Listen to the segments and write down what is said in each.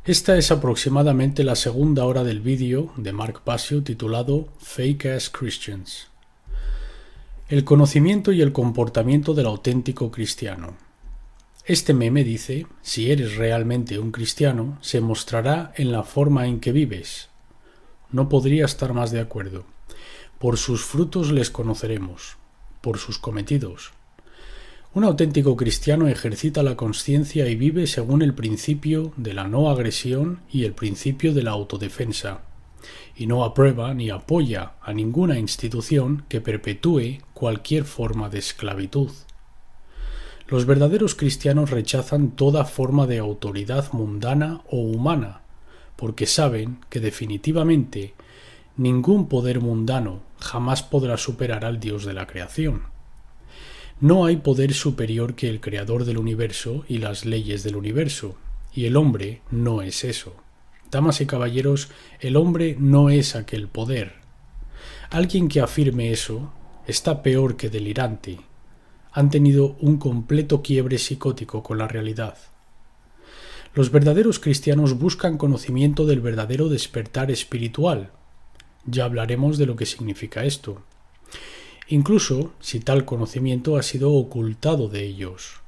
Esta es aproximadamente la segunda hora del vídeo de Mark Passio titulado Fake Ass Christians. El conocimiento y el comportamiento del auténtico cristiano. Este meme dice, si eres realmente un cristiano, se mostrará en la forma en que vives. No podría estar más de acuerdo. Por sus frutos les conoceremos, por sus cometidos. Un auténtico cristiano ejercita la consciencia y vive según el principio de la no agresión y el principio de la autodefensa, y no aprueba ni apoya a ninguna institución que perpetúe cualquier forma de esclavitud. Los verdaderos cristianos rechazan toda forma de autoridad mundana o humana, porque saben que definitivamente ningún poder mundano jamás podrá superar al Dios de la creación. No hay poder superior que el creador del universo y las leyes del universo, y el hombre no es eso. Damas y caballeros, el hombre no es aquel poder. Alguien que afirme eso está peor que delirante. Han tenido un completo quiebre psicótico con la realidad. Los verdaderos cristianos buscan conocimiento del verdadero despertar espiritual. Ya hablaremos de lo que significa esto. Incluso si tal conocimiento ha sido ocultado de ellos,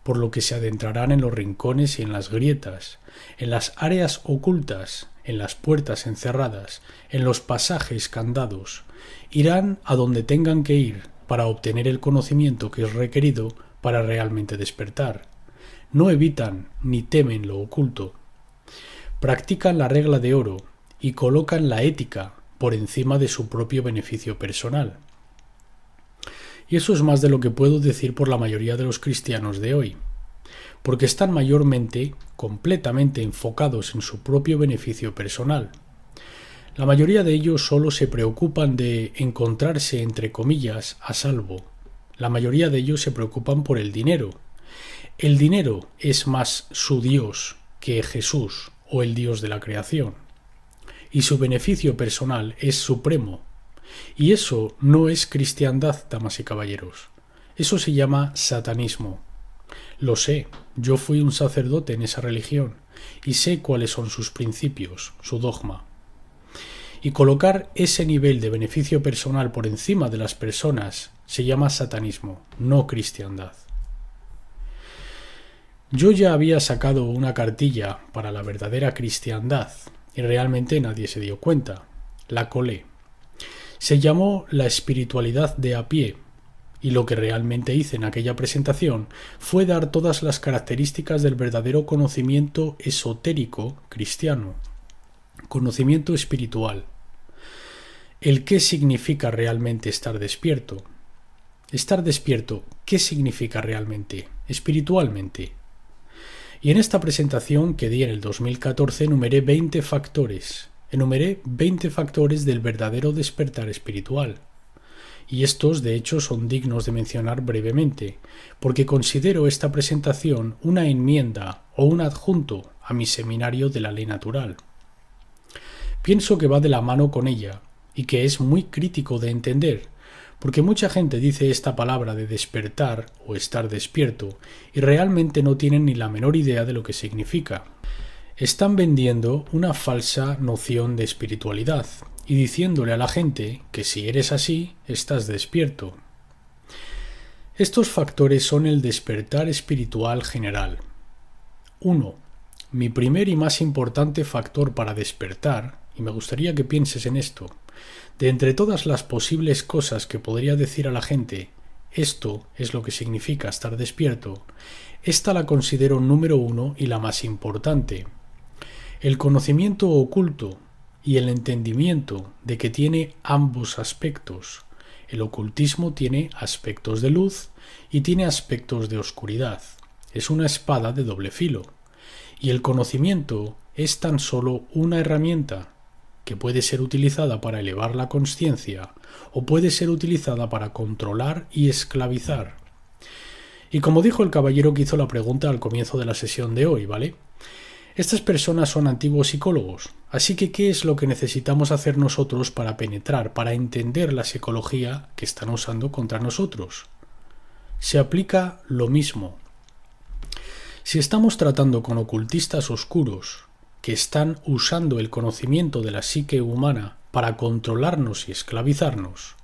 por lo que se adentrarán en los rincones y en las grietas, en las áreas ocultas, en las puertas encerradas, en los pasajes candados, irán a donde tengan que ir para obtener el conocimiento que es requerido para realmente despertar. No evitan ni temen lo oculto. Practican la regla de oro y colocan la ética por encima de su propio beneficio personal. Y eso es más de lo que puedo decir por la mayoría de los cristianos de hoy, porque están mayormente, completamente enfocados en su propio beneficio personal. La mayoría de ellos solo se preocupan de encontrarse, entre comillas, a salvo. La mayoría de ellos se preocupan por el dinero. El dinero es más su Dios que Jesús o el Dios de la creación. Y su beneficio personal es supremo. Y eso no es cristiandad, damas y caballeros. Eso se llama satanismo. Lo sé, yo fui un sacerdote en esa religión y sé cuáles son sus principios, su dogma. Y colocar ese nivel de beneficio personal por encima de las personas se llama satanismo, no cristiandad. Yo ya había sacado una cartilla para la verdadera cristiandad y realmente nadie se dio cuenta. La colé. Se llamó La espiritualidad de a pie, y lo que realmente hice en aquella presentación fue dar todas las características del verdadero conocimiento esotérico cristiano, conocimiento espiritual. El qué significa realmente estar despierto. Estar despierto, ¿qué significa realmente, espiritualmente? Y en esta presentación que di en el 2014 enumeré 20 factores. Enumeré 20 factores del verdadero despertar espiritual. Y estos, de hecho, son dignos de mencionar brevemente, porque considero esta presentación una enmienda o un adjunto a mi seminario de la ley natural. Pienso que va de la mano con ella, y que es muy crítico de entender, porque mucha gente dice esta palabra de despertar o estar despierto, y realmente no tienen ni la menor idea de lo que significa. Están vendiendo una falsa noción de espiritualidad y diciéndole a la gente que si eres así, estás despierto. Estos factores son el despertar espiritual general. 1. Mi primer y más importante factor para despertar, y me gustaría que pienses en esto, de entre todas las posibles cosas que podría decir a la gente, esto es lo que significa estar despierto, esta la considero número 1 y la más importante. El conocimiento oculto y el entendimiento de que tiene ambos aspectos. El ocultismo tiene aspectos de luz y tiene aspectos de oscuridad. Es una espada de doble filo. Y el conocimiento es tan solo una herramienta que puede ser utilizada para elevar la consciencia o puede ser utilizada para controlar y esclavizar. Y como dijo el caballero que hizo la pregunta al comienzo de la sesión de hoy, ¿vale? Estas personas son antiguos psicólogos, así que ¿qué es lo que necesitamos hacer nosotros para penetrar, para entender la psicología que están usando contra nosotros? Se aplica lo mismo. Si estamos tratando con ocultistas oscuros que están usando el conocimiento de la psique humana para controlarnos y esclavizarnos,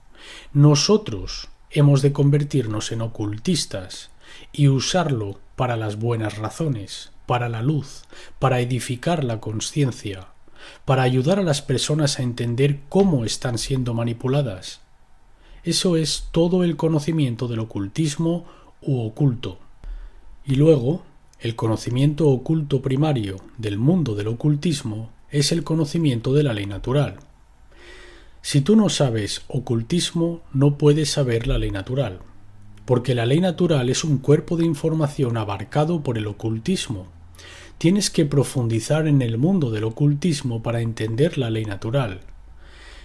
nosotros hemos de convertirnos en ocultistas y usarlo para las buenas razones, para la luz, para edificar la conciencia, para ayudar a las personas a entender cómo están siendo manipuladas. Eso es todo el conocimiento del ocultismo u oculto. Y luego, el conocimiento oculto primario del mundo del ocultismo es el conocimiento de la ley natural. Si tú no sabes ocultismo, no puedes saber la ley natural, porque la ley natural es un cuerpo de información abarcado por el ocultismo. Tienes que profundizar en el mundo del ocultismo para entender la ley natural.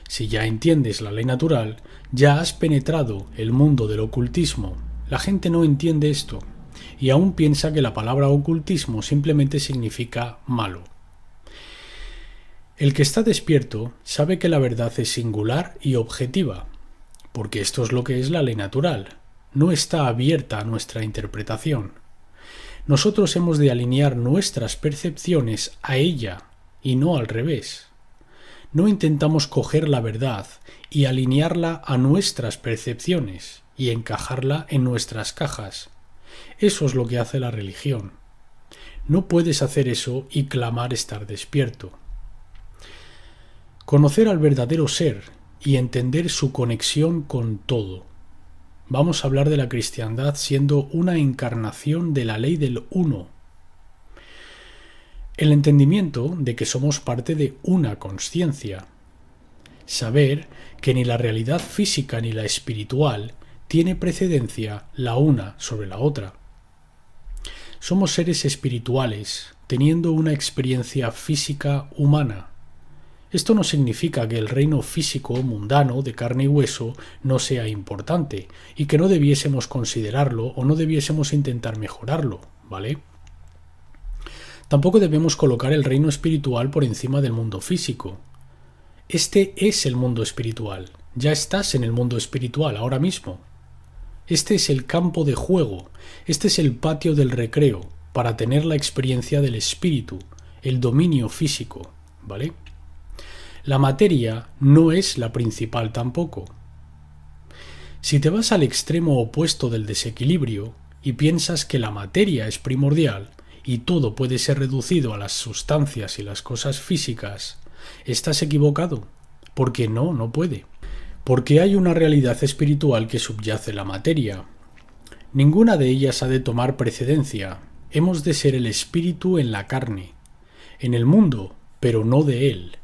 Si ya entiendes la ley natural, ya has penetrado el mundo del ocultismo. La gente no entiende esto, y aún piensa que la palabra ocultismo simplemente significa malo. El que está despierto sabe que la verdad es singular y objetiva, porque esto es lo que es la ley natural, no está abierta a nuestra interpretación. Nosotros hemos de alinear nuestras percepciones a ella y no al revés. No intentamos coger la verdad y alinearla a nuestras percepciones y encajarla en nuestras cajas. Eso es lo que hace la religión. No puedes hacer eso y clamar estar despierto. Conocer al verdadero ser y entender su conexión con todo. Vamos a hablar de la cristiandad siendo una encarnación de la ley del uno. El entendimiento de que somos parte de una consciencia. Saber que ni la realidad física ni la espiritual tiene precedencia la una sobre la otra. Somos seres espirituales teniendo una experiencia física humana. Esto no significa que el reino físico mundano de carne y hueso no sea importante y que no debiésemos considerarlo o no debiésemos intentar mejorarlo, ¿vale? Tampoco debemos colocar el reino espiritual por encima del mundo físico. Este es el mundo espiritual. Ya estás en el mundo espiritual ahora mismo. Este es el campo de juego. Este es el patio del recreo para tener la experiencia del espíritu, el dominio físico, ¿vale? La materia no es la principal tampoco. Si te vas al extremo opuesto del desequilibrio y piensas que la materia es primordial y todo puede ser reducido a las sustancias y las cosas físicas, estás equivocado, porque no puede. Porque hay una realidad espiritual que subyace la materia. Ninguna de ellas ha de tomar precedencia. Hemos de ser el espíritu en la carne, en el mundo, pero no de él.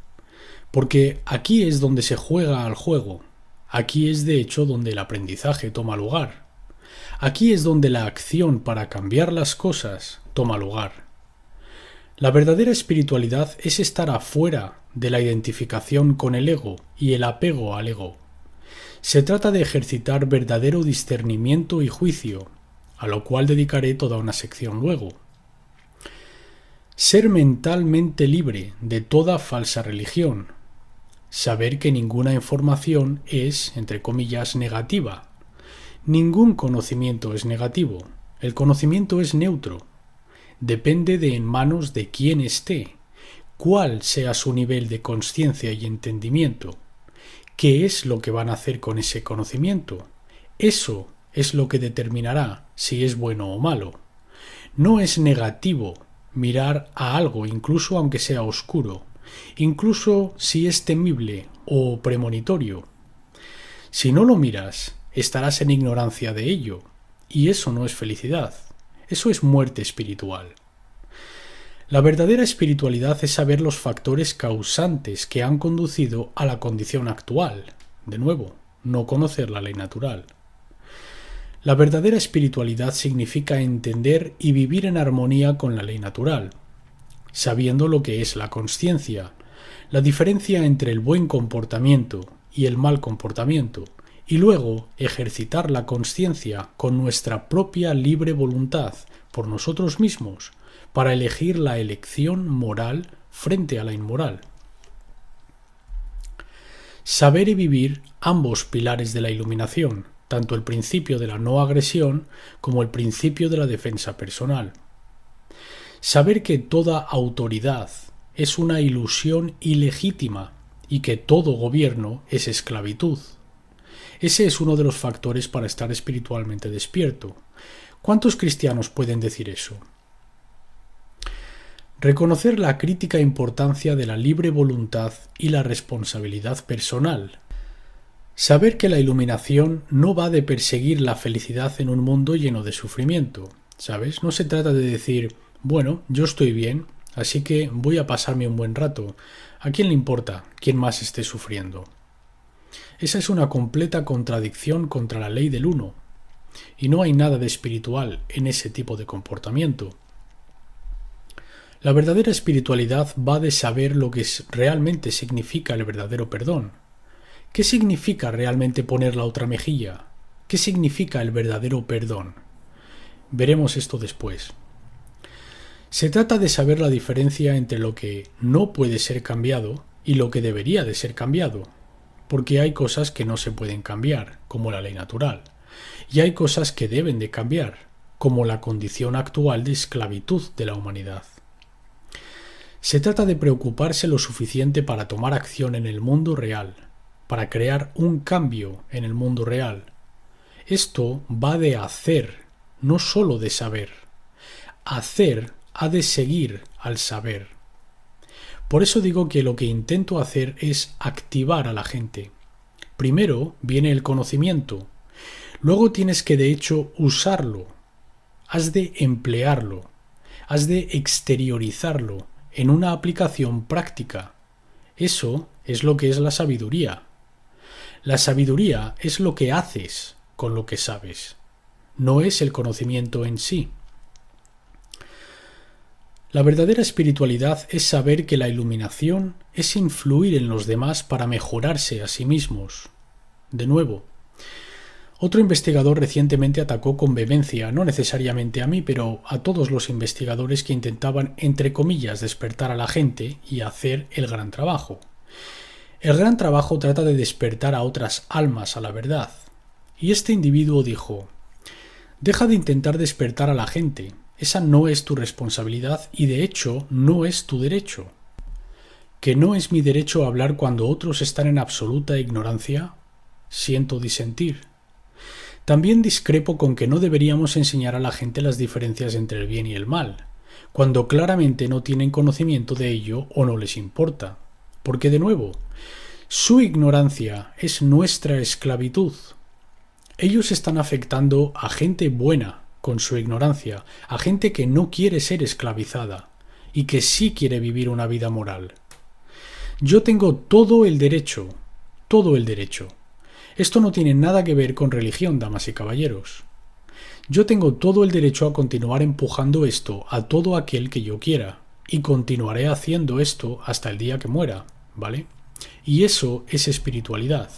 Porque aquí es donde se juega al juego. Aquí es de hecho donde el aprendizaje toma lugar. Aquí es donde la acción para cambiar las cosas toma lugar. La verdadera espiritualidad es estar afuera de la identificación con el ego y el apego al ego. Se trata de ejercitar verdadero discernimiento y juicio, a lo cual dedicaré toda una sección luego. Ser mentalmente libre de toda falsa religión. Saber que ninguna información es, entre comillas, negativa. Ningún conocimiento es negativo. El conocimiento es neutro. Depende de en manos de quién esté, cuál sea su nivel de conciencia y entendimiento. ¿Qué es lo que van a hacer con ese conocimiento? Eso es lo que determinará si es bueno o malo. No es negativo mirar a algo, incluso aunque sea oscuro, incluso si es temible o premonitorio. Si no lo miras, estarás en ignorancia de ello, y eso no es felicidad, eso es muerte espiritual. La verdadera espiritualidad es saber los factores causantes que han conducido a la condición actual. De nuevo, no conocer la ley natural. La verdadera espiritualidad significa entender y vivir en armonía con la ley natural, sabiendo lo que es la consciencia, la diferencia entre el buen comportamiento y el mal comportamiento, y luego ejercitar la consciencia con nuestra propia libre voluntad por nosotros mismos, para elegir la elección moral frente a la inmoral. Saber y vivir ambos pilares de la iluminación, tanto el principio de la no agresión como el principio de la defensa personal. Saber que toda autoridad, es una ilusión ilegítima y que todo gobierno es esclavitud. Ese es uno de los factores para estar espiritualmente despierto. ¿Cuántos cristianos pueden decir eso? Reconocer la crítica importancia de la libre voluntad y la responsabilidad personal. Saber que la iluminación no va de perseguir la felicidad en un mundo lleno de sufrimiento, ¿sabes? No se trata de decir, bueno, yo estoy bien, así que voy a pasarme un buen rato. ¿A quién le importa quién más esté sufriendo? Esa es una completa contradicción contra la ley del uno, y no hay nada de espiritual en ese tipo de comportamiento. La verdadera espiritualidad va de saber lo que realmente significa el verdadero perdón. ¿Qué significa realmente poner la otra mejilla? ¿Qué significa el verdadero perdón? Veremos esto después. Se trata de saber la diferencia entre lo que no puede ser cambiado y lo que debería de ser cambiado, porque hay cosas que no se pueden cambiar, como la ley natural, y hay cosas que deben de cambiar, como la condición actual de esclavitud de la humanidad. Se trata de preocuparse lo suficiente para tomar acción en el mundo real, para crear un cambio en el mundo real. Esto va de hacer, no solo de saber. Hacer ha de seguir al saber. Por eso digo que lo que intento hacer es activar a la gente. Primero viene el conocimiento, luego tienes que de hecho usarlo. Has de emplearlo, has de exteriorizarlo en una aplicación práctica. Eso es lo que es la sabiduría. La sabiduría es lo que haces con lo que sabes, no es el conocimiento en sí. La verdadera espiritualidad es saber que la iluminación es influir en los demás para mejorarse a sí mismos. De nuevo, otro investigador recientemente atacó con vehemencia, no necesariamente a mí, pero a todos los investigadores que intentaban, entre comillas, despertar a la gente y hacer el gran trabajo. El gran trabajo trata de despertar a otras almas a la verdad. Y este individuo dijo, deja de intentar despertar a la gente, esa no es tu responsabilidad y de hecho no es tu derecho. ¿Que no es mi derecho hablar cuando otros están en absoluta ignorancia? Siento disentir. También discrepo con que no deberíamos enseñar a la gente las diferencias entre el bien y el mal, cuando claramente no tienen conocimiento de ello o no les importa. Porque de nuevo, su ignorancia es nuestra esclavitud. Ellos están afectando a gente buena con su ignorancia, a gente que no quiere ser esclavizada y que sí quiere vivir una vida moral. Yo tengo todo el derecho. Esto no tiene nada que ver con religión, damas y caballeros. Yo tengo todo el derecho a continuar empujando esto a todo aquel que yo quiera, y continuaré haciendo esto hasta el día que muera, ¿vale? Y eso es espiritualidad.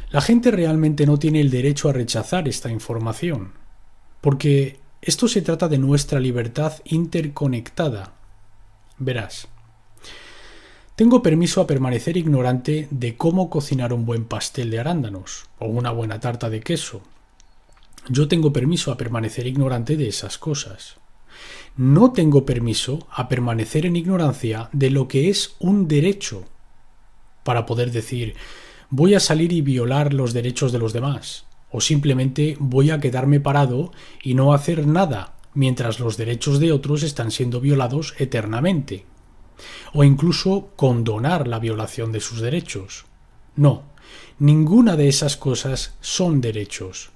La gente realmente no tiene el derecho a rechazar esta información, porque esto se trata de nuestra libertad interconectada. Verás. Tengo permiso a permanecer ignorante de cómo cocinar un buen pastel de arándanos o una buena tarta de queso. Yo tengo permiso a permanecer ignorante de esas cosas. No tengo permiso a permanecer en ignorancia de lo que es un derecho, para poder decir, voy a salir y violar los derechos de los demás, o simplemente voy a quedarme parado y no hacer nada mientras los derechos de otros están siendo violados eternamente. O incluso condonar la violación de sus derechos. No, ninguna de esas cosas son derechos.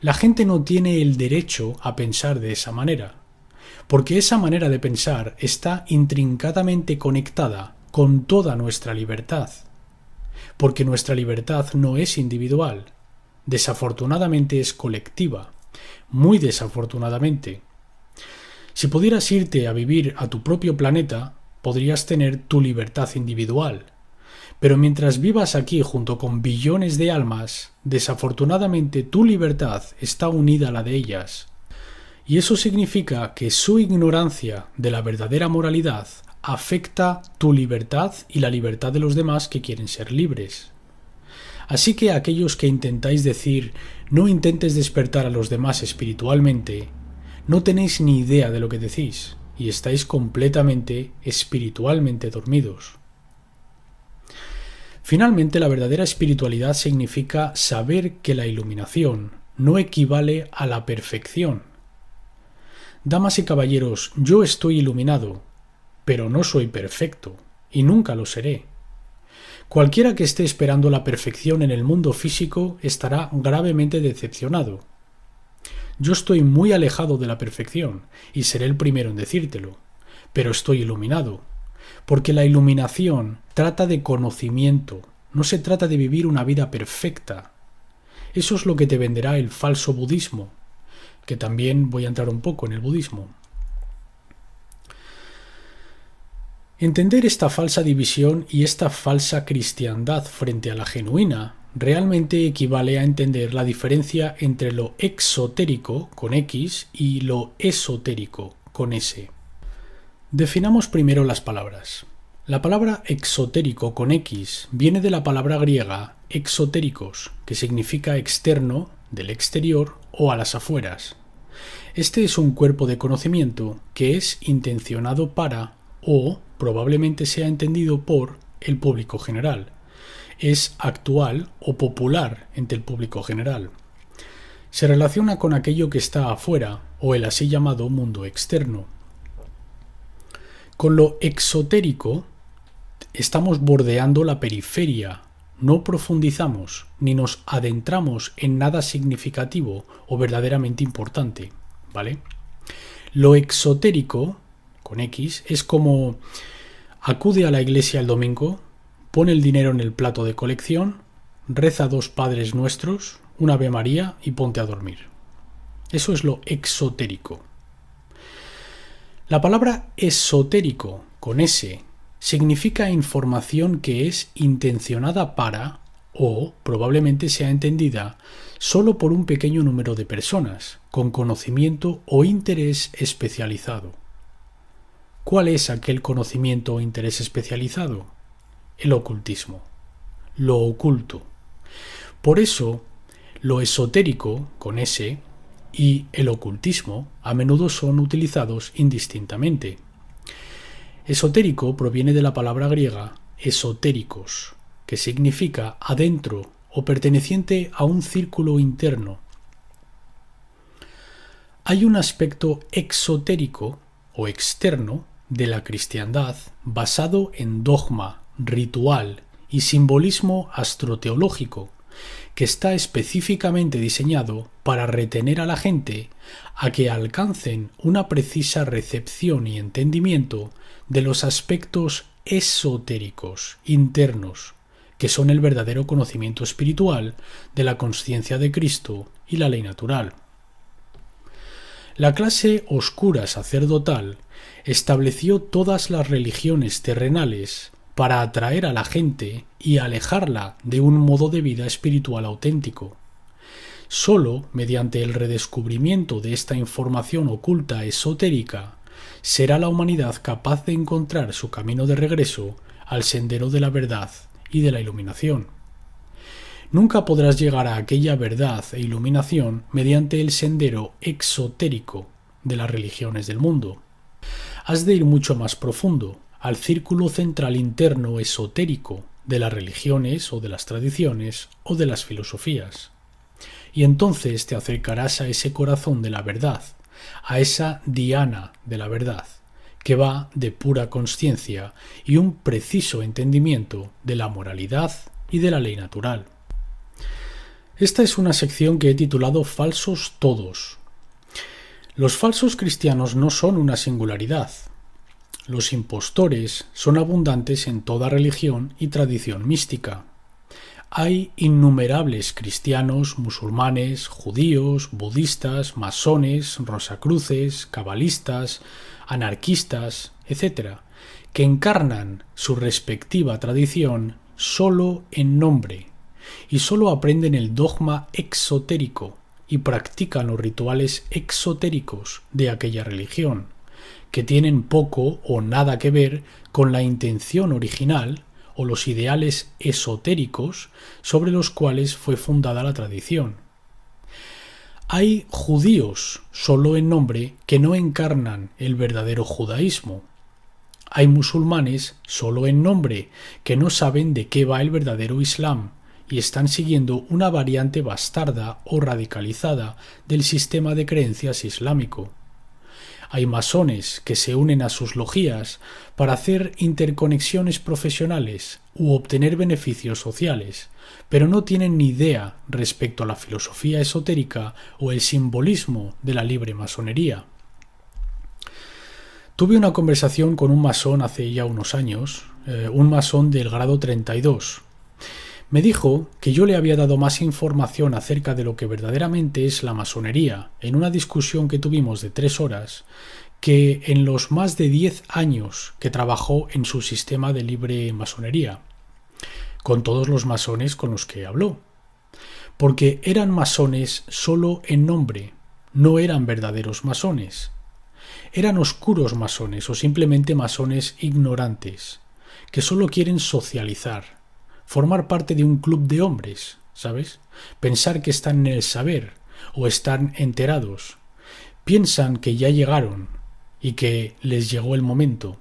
La gente no tiene el derecho a pensar de esa manera, porque esa manera de pensar está intrincadamente conectada con toda nuestra libertad, porque nuestra libertad no es individual, desafortunadamente es colectiva, muy desafortunadamente. Si pudieras irte a vivir a tu propio planeta, podrías tener tu libertad individual. Pero mientras vivas aquí junto con billones de almas, desafortunadamente tu libertad está unida a la de ellas. Y eso significa que su ignorancia de la verdadera moralidad afecta tu libertad y la libertad de los demás que quieren ser libres. Así que aquellos que intentáis decir no intentes despertar a los demás espiritualmente, no tenéis ni idea de lo que decís. y estáis completamente espiritualmente dormidos. Finalmente, la verdadera espiritualidad significa saber que la iluminación no equivale a la perfección. Damas y caballeros, yo estoy iluminado, pero no soy perfecto, y nunca lo seré. Cualquiera que esté esperando la perfección en el mundo físico estará gravemente decepcionado. Yo estoy muy alejado de la perfección, y seré el primero en decírtelo, pero estoy iluminado, porque la iluminación trata de conocimiento, no se trata de vivir una vida perfecta. Eso es lo que te venderá el falso budismo, que también voy a entrar un poco en el budismo. Entender esta falsa división y esta falsa cristiandad frente a la genuina realmente equivale a entender la diferencia entre lo exotérico con X y lo esotérico con S. Definamos primero las palabras. La palabra exotérico con X viene de la palabra griega exotéricos, que significa externo, del exterior o a las afueras. Este es un cuerpo de conocimiento que es intencionado para, o probablemente sea entendido por, el público general. Es actual o popular entre el público general. Se relaciona con aquello que está afuera, o el así llamado mundo externo. Con lo exotérico estamos bordeando la periferia, no profundizamos ni nos adentramos en nada significativo o verdaderamente importante, ¿vale? Lo exotérico, con X, es como acude a la iglesia el domingo, pone el dinero en el plato de colección, reza 2 Padres Nuestros, una Ave María y ponte a dormir. Eso es lo exotérico. La palabra esotérico, con S, significa información que es intencionada para, o probablemente sea entendida solo por un pequeño número de personas, con conocimiento o interés especializado. ¿Cuál es aquel conocimiento o interés especializado? El ocultismo, lo oculto. Por eso, lo esotérico, con S, y el ocultismo a menudo son utilizados indistintamente. Esotérico proviene de la palabra griega esotéricos, que significa adentro o perteneciente a un círculo interno. Hay un aspecto exotérico o externo de la cristiandad basado en dogma, ritual y simbolismo astroteológico, que está específicamente diseñado para retener a la gente a que alcancen una precisa recepción y entendimiento de los aspectos esotéricos, internos, que son el verdadero conocimiento espiritual de la consciencia de Cristo y la ley natural. La clase oscura sacerdotal estableció todas las religiones terrenales para atraer a la gente y alejarla de un modo de vida espiritual auténtico. Solo mediante el redescubrimiento de esta información oculta esotérica será la humanidad capaz de encontrar su camino de regreso al sendero de la verdad y de la iluminación. Nunca podrás llegar a aquella verdad e iluminación mediante el sendero exotérico de las religiones del mundo. Has de ir mucho más profundo, al círculo central interno esotérico de las religiones o de las tradiciones o de las filosofías. Y entonces te acercarás a ese corazón de la verdad, a esa diana de la verdad, que va de pura consciencia y un preciso entendimiento de la moralidad y de la ley natural. Esta es una sección que he titulado Falsos Todos. Los falsos cristianos no son una singularidad. Los impostores son abundantes en toda religión y tradición mística. Hay innumerables cristianos, musulmanes, judíos, budistas, masones, rosacruces, cabalistas, anarquistas, etc., que encarnan su respectiva tradición solo en nombre y solo aprenden el dogma exotérico y practican los rituales exotéricos de aquella religión, que tienen poco o nada que ver con la intención original o los ideales esotéricos sobre los cuales fue fundada la tradición. Hay judíos solo en nombre que no encarnan el verdadero judaísmo. Hay musulmanes solo en nombre que no saben de qué va el verdadero Islam y están siguiendo una variante bastarda o radicalizada del sistema de creencias islámico. Hay masones que se unen a sus logias para hacer interconexiones profesionales u obtener beneficios sociales, pero no tienen ni idea respecto a la filosofía esotérica o el simbolismo de la libre masonería. Tuve una conversación con un masón hace ya unos años, un masón del grado 32. Me dijo que yo le había dado más información acerca de lo que verdaderamente es la masonería en una discusión que tuvimos de 3 horas que en los más de 10 años que trabajó en su sistema de libre masonería, con todos los masones con los que habló. Porque eran masones solo en nombre, no eran verdaderos masones. Eran oscuros masones o simplemente masones ignorantes, que solo quieren socializar, formar parte de un club de hombres, ¿sabes? Pensar que están en el saber o están enterados. Piensan que ya llegaron y que les llegó el momento.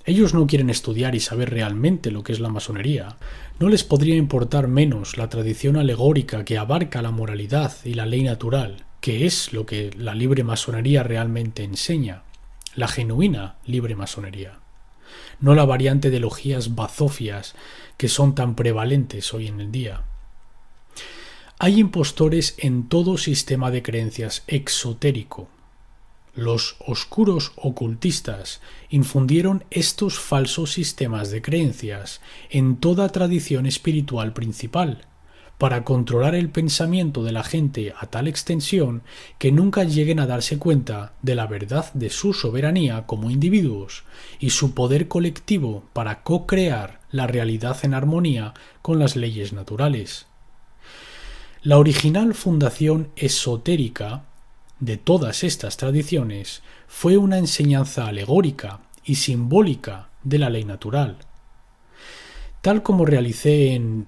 Ellos no quieren estudiar y saber realmente lo que es la masonería. No les podría importar menos la tradición alegórica que abarca la moralidad y la ley natural, que es lo que la libre masonería realmente enseña, la genuina libre masonería. No la variante de logias bazofias que son tan prevalentes hoy en el día. Hay impostores en todo sistema de creencias exotérico. Los oscuros ocultistas infundieron estos falsos sistemas de creencias en toda tradición espiritual principal, para controlar el pensamiento de la gente a tal extensión que nunca lleguen a darse cuenta de la verdad de su soberanía como individuos y su poder colectivo para co-crear la realidad en armonía con las leyes naturales. La original fundación esotérica de todas estas tradiciones fue una enseñanza alegórica y simbólica de la ley natural. Tal como realicé en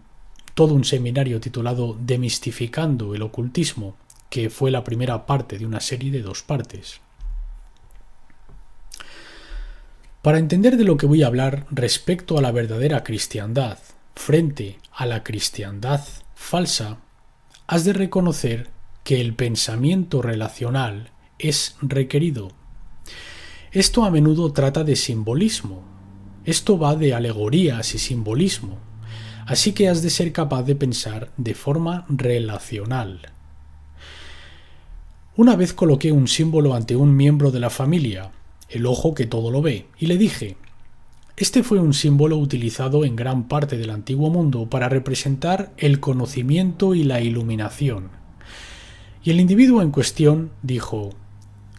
todo un seminario titulado Demistificando el ocultismo, que fue la primera parte de una serie de 2 partes. Para entender de lo que voy a hablar respecto a la verdadera cristiandad frente a la cristiandad falsa, has de reconocer que el pensamiento relacional es requerido. Esto a menudo trata de simbolismo. Esto va de alegorías y simbolismo. Así que has de ser capaz de pensar de forma relacional. Una vez coloqué un símbolo ante un miembro de la familia, el ojo que todo lo ve, y le dije: este fue un símbolo utilizado en gran parte del antiguo mundo para representar el conocimiento y la iluminación. Y el individuo en cuestión dijo: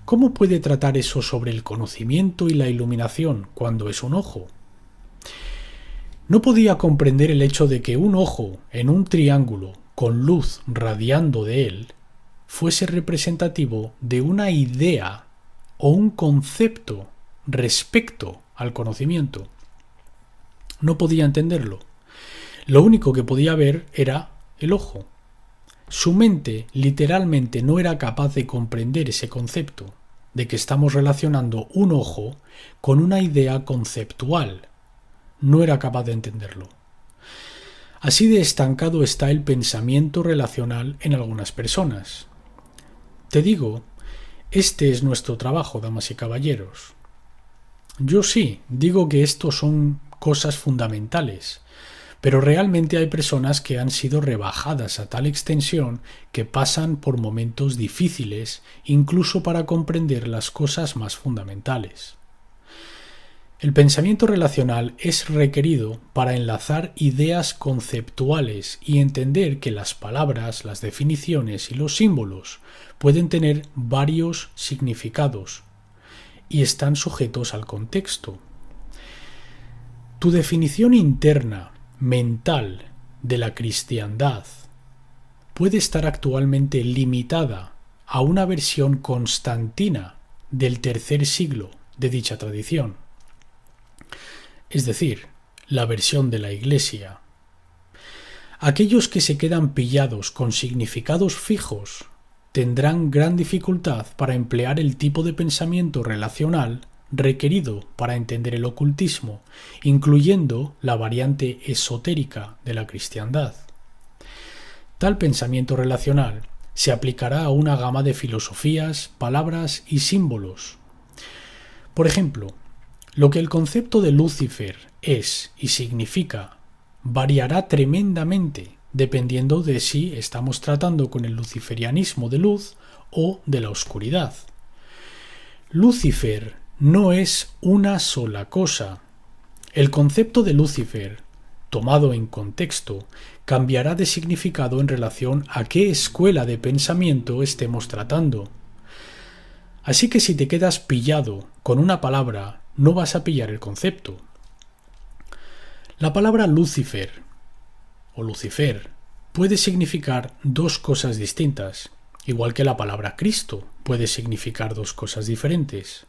¿cómo puede tratar eso sobre el conocimiento y la iluminación cuando es un ojo? No podía comprender el hecho de que un ojo en un triángulo con luz radiando de él fuese representativo de una idea o un concepto respecto al conocimiento. No podía entenderlo. Lo único que podía ver era el ojo. Su mente literalmente no era capaz de comprender ese concepto, de que estamos relacionando un ojo con una idea conceptual. No era capaz de entenderlo. Así de estancado está el pensamiento relacional en algunas personas. Te digo, este es nuestro trabajo, damas y caballeros. Yo sí, digo que esto son cosas fundamentales, pero realmente hay personas que han sido rebajadas a tal extensión que pasan por momentos difíciles incluso para comprender las cosas más fundamentales. El pensamiento relacional es requerido para enlazar ideas conceptuales y entender que las palabras, las definiciones y los símbolos pueden tener varios significados y están sujetos al contexto. Tu definición interna, mental, de la cristiandad puede estar actualmente limitada a una versión constantina del tercer siglo de dicha tradición. Es decir, la versión de la Iglesia. Aquellos que se quedan pillados con significados fijos tendrán gran dificultad para emplear el tipo de pensamiento relacional requerido para entender el ocultismo, incluyendo la variante esotérica de la cristiandad. Tal pensamiento relacional se aplicará a una gama de filosofías, palabras y símbolos. Por ejemplo, lo que el concepto de Lucifer es y significa variará tremendamente dependiendo de si estamos tratando con el luciferianismo de luz o de la oscuridad. Lucifer no es una sola cosa. El concepto de Lucifer, tomado en contexto, cambiará de significado en relación a qué escuela de pensamiento estemos tratando. Así que si te quedas pillado con una palabra, no vas a pillar el concepto. La palabra Lucifer o Lucifer puede significar dos cosas distintas, igual que la palabra Cristo puede significar dos cosas diferentes.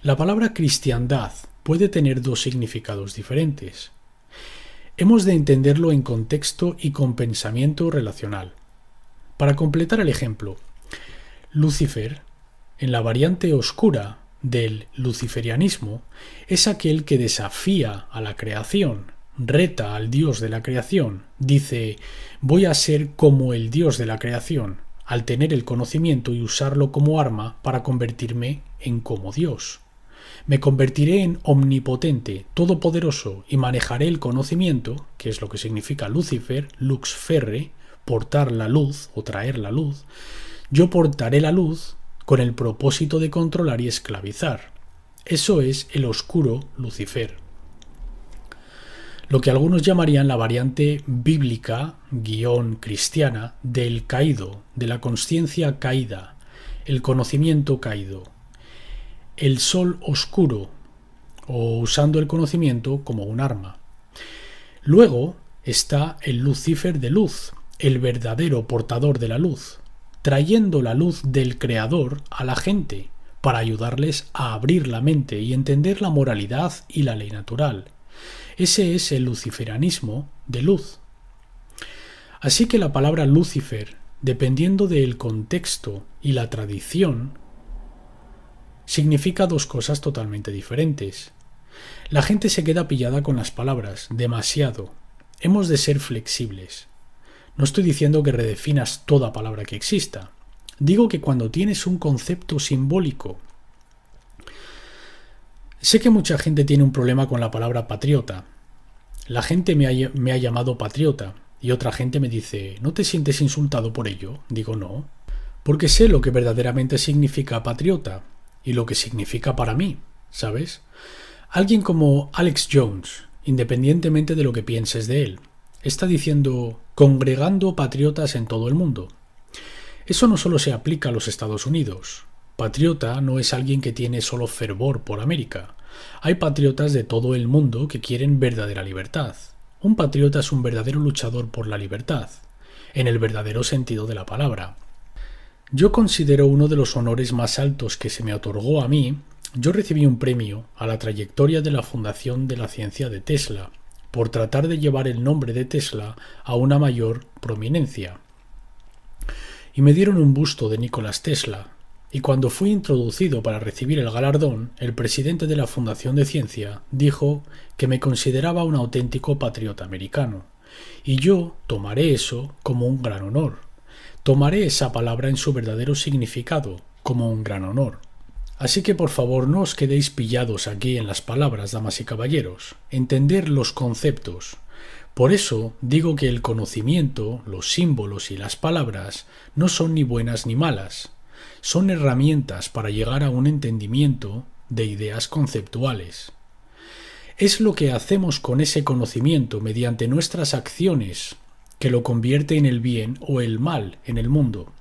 La palabra cristiandad puede tener dos significados diferentes. Hemos de entenderlo en contexto y con pensamiento relacional. Para completar el ejemplo, Lucifer, en la variante oscura del luciferianismo, es aquel que desafía a la creación, reta al Dios de la creación, dice: voy a ser como el Dios de la creación, al tener el conocimiento y usarlo como arma para convertirme en como Dios. Me convertiré en omnipotente, todopoderoso, y manejaré el conocimiento, que es lo que significa Lucifer, lux ferre, portar la luz o traer la luz. Yo portaré la luz con el propósito de controlar y esclavizar. Eso es el oscuro Lucifer. Lo que algunos llamarían la variante bíblica, cristiana, del caído, de la consciencia caída, el conocimiento caído. El sol oscuro, o usando el conocimiento como un arma. Luego está el Lucifer de luz, el verdadero portador de la luz, trayendo la luz del Creador a la gente para ayudarles a abrir la mente y entender la moralidad y la ley natural. Ese es el luciferianismo de luz. Así que la palabra Lucifer, dependiendo del contexto y la tradición, significa dos cosas totalmente diferentes. La gente se queda pillada con las palabras, demasiado. Hemos de ser flexibles. No estoy diciendo que redefinas toda palabra que exista. Digo que cuando tienes un concepto simbólico. Sé que mucha gente tiene un problema con la palabra patriota. La gente me ha llamado patriota y otra gente me dice: ¿no te sientes insultado por ello? Digo no, porque sé lo que verdaderamente significa patriota. Y lo que significa para mí, ¿sabes? Alguien como Alex Jones, independientemente de lo que pienses de él, está diciendo: congregando patriotas en todo el mundo. Eso no solo se aplica a los Estados Unidos. Patriota no es alguien que tiene solo fervor por América. Hay patriotas de todo el mundo que quieren verdadera libertad. Un patriota es un verdadero luchador por la libertad, en el verdadero sentido de la palabra. Yo considero uno de los honores más altos que se me otorgó a mí. Yo recibí un premio a la trayectoria de la Fundación de la Ciencia de Tesla por tratar de llevar el nombre de Tesla a una mayor prominencia. Y me dieron un busto de Nikola Tesla, y cuando fui introducido para recibir el galardón, el presidente de la Fundación de Ciencia dijo que me consideraba un auténtico patriota americano, y yo tomaré eso como un gran honor. Tomaré esa palabra en su verdadero significado, como un gran honor. Así que por favor no os quedéis pillados aquí en las palabras, damas y caballeros. Entender los conceptos. Por eso digo que el conocimiento, los símbolos y las palabras no son ni buenas ni malas. Son herramientas para llegar a un entendimiento de ideas conceptuales. Es lo que hacemos con ese conocimiento mediante nuestras acciones que lo convierte en el bien o el mal en el mundo.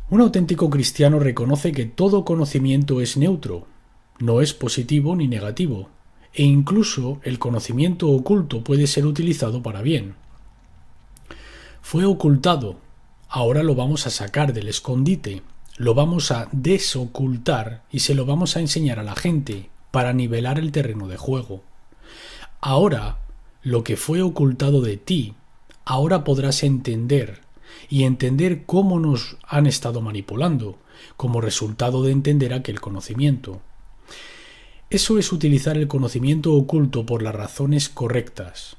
Un auténtico cristiano reconoce que todo conocimiento es neutro, no es positivo ni negativo, e incluso el conocimiento oculto puede ser utilizado para bien. Fue ocultado, ahora lo vamos a sacar del escondite, lo vamos a desocultar y se lo vamos a enseñar a la gente para nivelar el terreno de juego. Ahora, lo que fue ocultado de ti, ahora podrás entender, y entender cómo nos han estado manipulando, como resultado de entender aquel conocimiento. Eso es utilizar el conocimiento oculto por las razones correctas.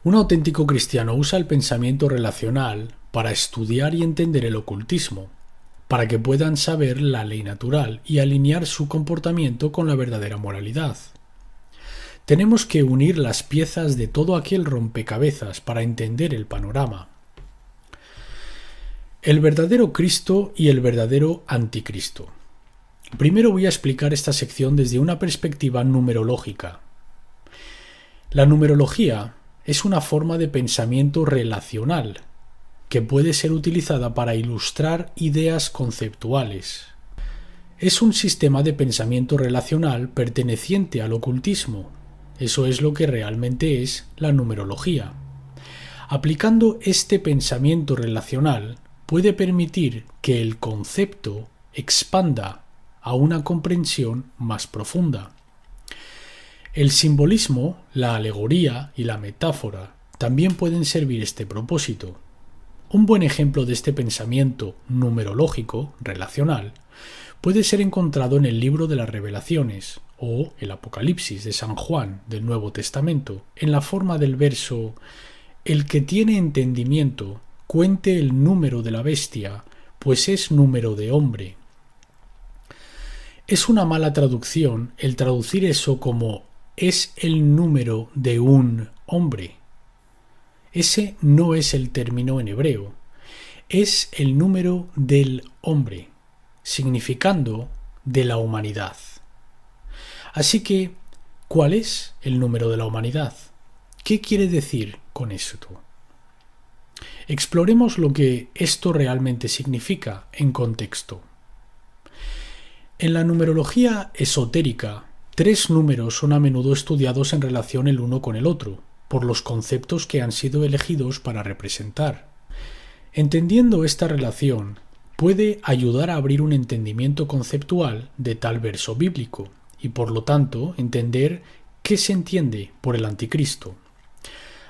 Un auténtico cristiano usa el pensamiento relacional para estudiar y entender el ocultismo, para que puedan saber la ley natural y alinear su comportamiento con la verdadera moralidad. Tenemos que unir las piezas de todo aquel rompecabezas para entender el panorama. El verdadero Cristo y el verdadero anticristo. Primero voy a explicar esta sección desde una perspectiva numerológica. La numerología es una forma de pensamiento relacional que puede ser utilizada para ilustrar ideas conceptuales. Es un sistema de pensamiento relacional perteneciente al ocultismo. Eso es lo que realmente es la numerología. Aplicando este pensamiento relacional puede permitir que el concepto expanda a una comprensión más profunda. El simbolismo, la alegoría y la metáfora también pueden servir este propósito. Un buen ejemplo de este pensamiento numerológico, relacional, puede ser encontrado en el libro de las Revelaciones o el Apocalipsis de San Juan del Nuevo Testamento, en la forma del verso: «El que tiene entendimiento, cuente el número de la bestia, pues es número de hombre». Es una mala traducción el traducir eso como «es el número de un hombre». Ese no es el término en hebreo. Es el número del hombre, significando de la humanidad. Así que, ¿cuál es el número de la humanidad? ¿Qué quiere decir con esto? Exploremos lo que esto realmente significa en contexto. En la numerología esotérica, 3 números son a menudo estudiados en relación el uno con el otro, por los conceptos que han sido elegidos para representar. Entendiendo esta relación, puede ayudar a abrir un entendimiento conceptual de tal verso bíblico, y por lo tanto entender qué se entiende por el anticristo.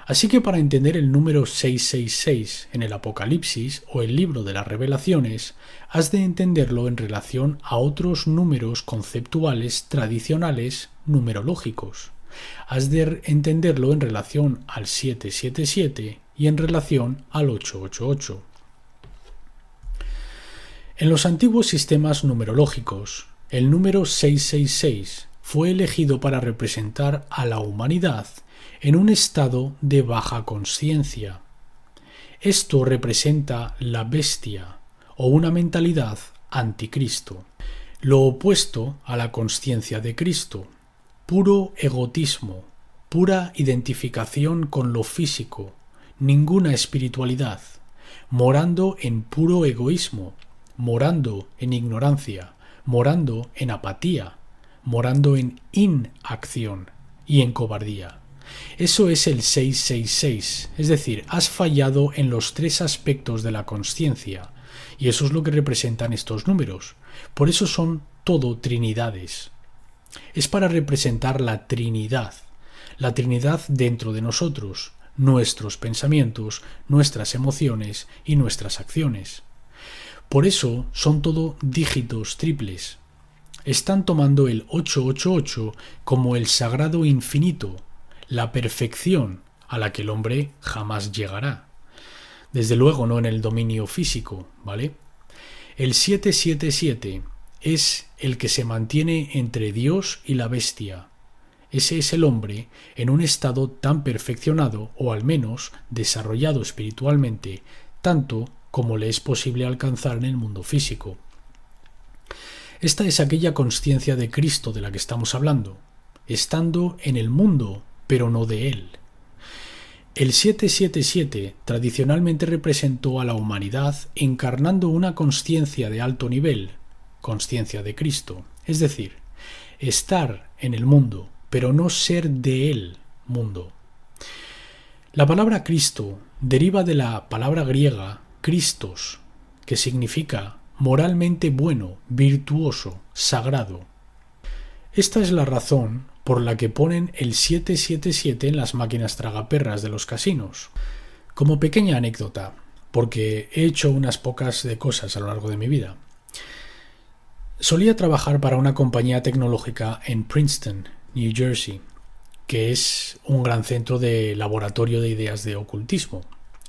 Así que para entender el número 666 en el Apocalipsis o el libro de las Revelaciones, has de entenderlo en relación a otros números conceptuales tradicionales numerológicos. Has de entenderlo en relación al 777 y en relación al 888. En los antiguos sistemas numerológicos, el número 666 fue elegido para representar a la humanidad en un estado de baja consciencia. Esto representa la bestia o una mentalidad anticristo, lo opuesto a la consciencia de Cristo, puro egotismo, pura identificación con lo físico, ninguna espiritualidad, morando en puro egoísmo, morando en ignorancia, morando en apatía, morando en inacción y en cobardía. Eso es el 666, es decir, has fallado en los 3 aspectos de la consciencia, y eso es lo que representan estos números. Por eso son todo trinidades. Es para representar la Trinidad dentro de nosotros, nuestros pensamientos, nuestras emociones y nuestras acciones. Por eso son todo dígitos triples. Están tomando el 888 como el sagrado infinito, la perfección a la que el hombre jamás llegará. Desde luego no en el dominio físico, ¿vale? El 777 es el que se mantiene entre Dios y la bestia. Ese es el hombre en un estado tan perfeccionado, o al menos desarrollado espiritualmente, tanto como le es posible alcanzar en el mundo físico. Esta es aquella consciencia de Cristo de la que estamos hablando, estando en el mundo, pero no de él. El 777 tradicionalmente representó a la humanidad encarnando una consciencia de alto nivel, consciencia de Cristo, es decir, estar en el mundo, pero no ser de él mundo. La palabra Cristo deriva de la palabra griega Christos, que significa moralmente bueno, virtuoso, sagrado. Esta es la razón por la que ponen el 777 en las máquinas tragaperras de los casinos. Como pequeña anécdota, porque he hecho unas pocas de cosas a lo largo de mi vida. Solía trabajar para una compañía tecnológica en Princeton, New Jersey, que es un gran centro de laboratorio de ideas de ocultismo,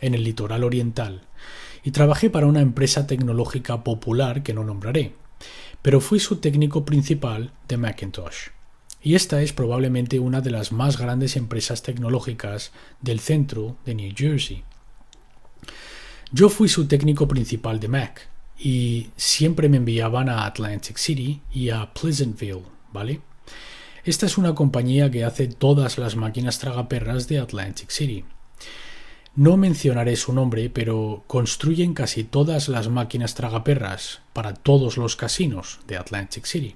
en el litoral oriental, y trabajé para una empresa tecnológica popular que no nombraré, pero fui su técnico principal de Macintosh. Y esta es probablemente una de las más grandes empresas tecnológicas del centro de New Jersey. Yo fui su técnico principal de Mac, y siempre me enviaban a Atlantic City y a Pleasantville, ¿vale? Esta es una compañía que hace todas las máquinas tragaperras de Atlantic City. No mencionaré su nombre, pero construyen casi todas las máquinas tragaperras para todos los casinos de Atlantic City.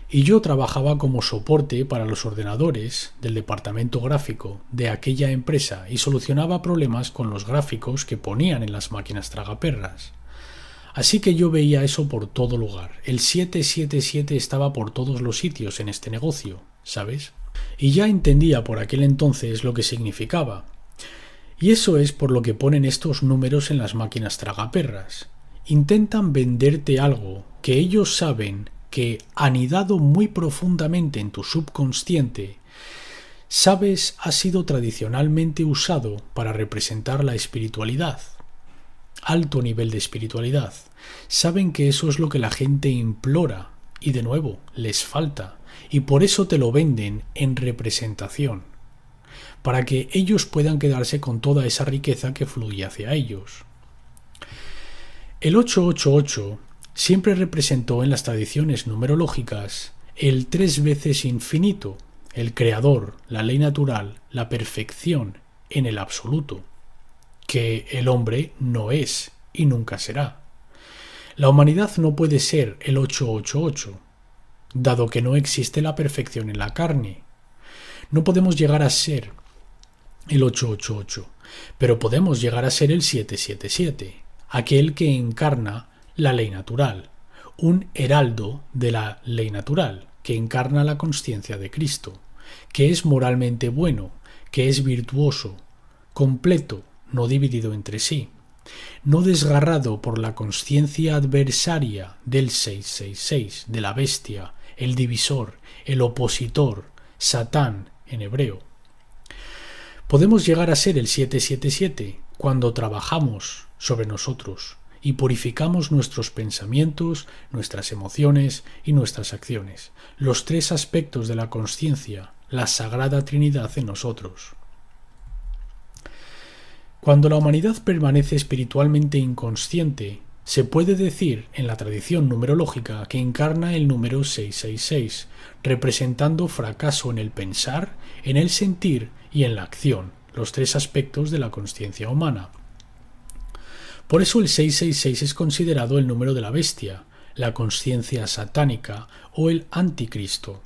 Y yo trabajaba como soporte para los ordenadores del departamento gráfico de aquella empresa y solucionaba problemas con los gráficos que ponían en las máquinas tragaperras. Así que yo veía eso por todo lugar. El 777 estaba por todos los sitios en este negocio, ¿sabes? Y ya entendía por aquel entonces lo que significaba. Y eso es por lo que ponen estos números en las máquinas tragaperras. Intentan venderte algo que ellos saben que, anidado muy profundamente en tu subconsciente, sabes ha sido tradicionalmente usado para representar la espiritualidad. Alto nivel de espiritualidad. Saben que eso es lo que la gente implora y de nuevo les falta, y por eso te lo venden en representación, para que ellos puedan quedarse con toda esa riqueza que fluye hacia ellos. El 888 siempre representó en las tradiciones numerológicas el 3 veces infinito, el creador, la ley natural, la perfección en el absoluto, que el hombre no es y nunca será. La humanidad no puede ser el 888, dado que no existe la perfección en la carne. No podemos llegar a ser el 888, pero podemos llegar a ser el 777, aquel que encarna la ley natural, un heraldo de la ley natural, que encarna la consciencia de Cristo, que es moralmente bueno, que es virtuoso, completo, no dividido entre sí, no desgarrado por la consciencia adversaria del 666, de la bestia, el divisor, el opositor, Satán en hebreo. Podemos llegar a ser el 777 cuando trabajamos sobre nosotros y purificamos nuestros pensamientos, nuestras emociones y nuestras acciones, los 3 aspectos de la consciencia, la Sagrada Trinidad en nosotros. Cuando la humanidad permanece espiritualmente inconsciente, se puede decir en la tradición numerológica que encarna el número 666, representando fracaso en el pensar, en el sentir y en la acción, los 3 aspectos de la consciencia humana. Por eso el 666 es considerado el número de la bestia, la consciencia satánica o el anticristo.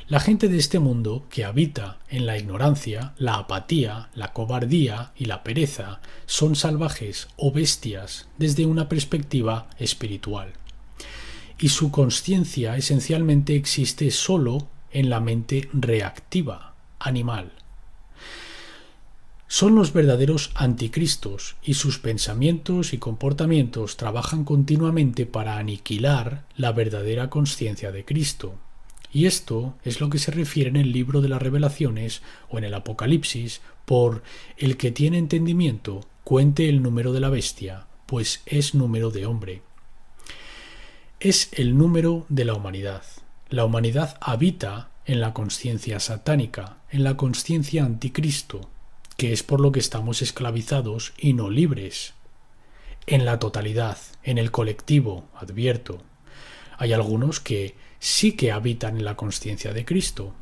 La gente de este mundo, que habita en la ignorancia, la apatía, la cobardía y la pereza, son salvajes o bestias desde una perspectiva espiritual. Y su consciencia esencialmente existe solo en la mente reactiva, animal. Son los verdaderos anticristos y sus pensamientos y comportamientos trabajan continuamente para aniquilar la verdadera consciencia de Cristo. Y esto es lo que se refiere en el libro de las Revelaciones o en el Apocalipsis por el que tiene entendimiento, cuente el número de la bestia, pues es número de hombre. Es el número de la humanidad. La humanidad habita en la consciencia satánica, en la consciencia anticristo, que es por lo que estamos esclavizados y no libres. En la totalidad, en el colectivo, advierto. Hay algunos que sí que habitan en la consciencia de Cristo.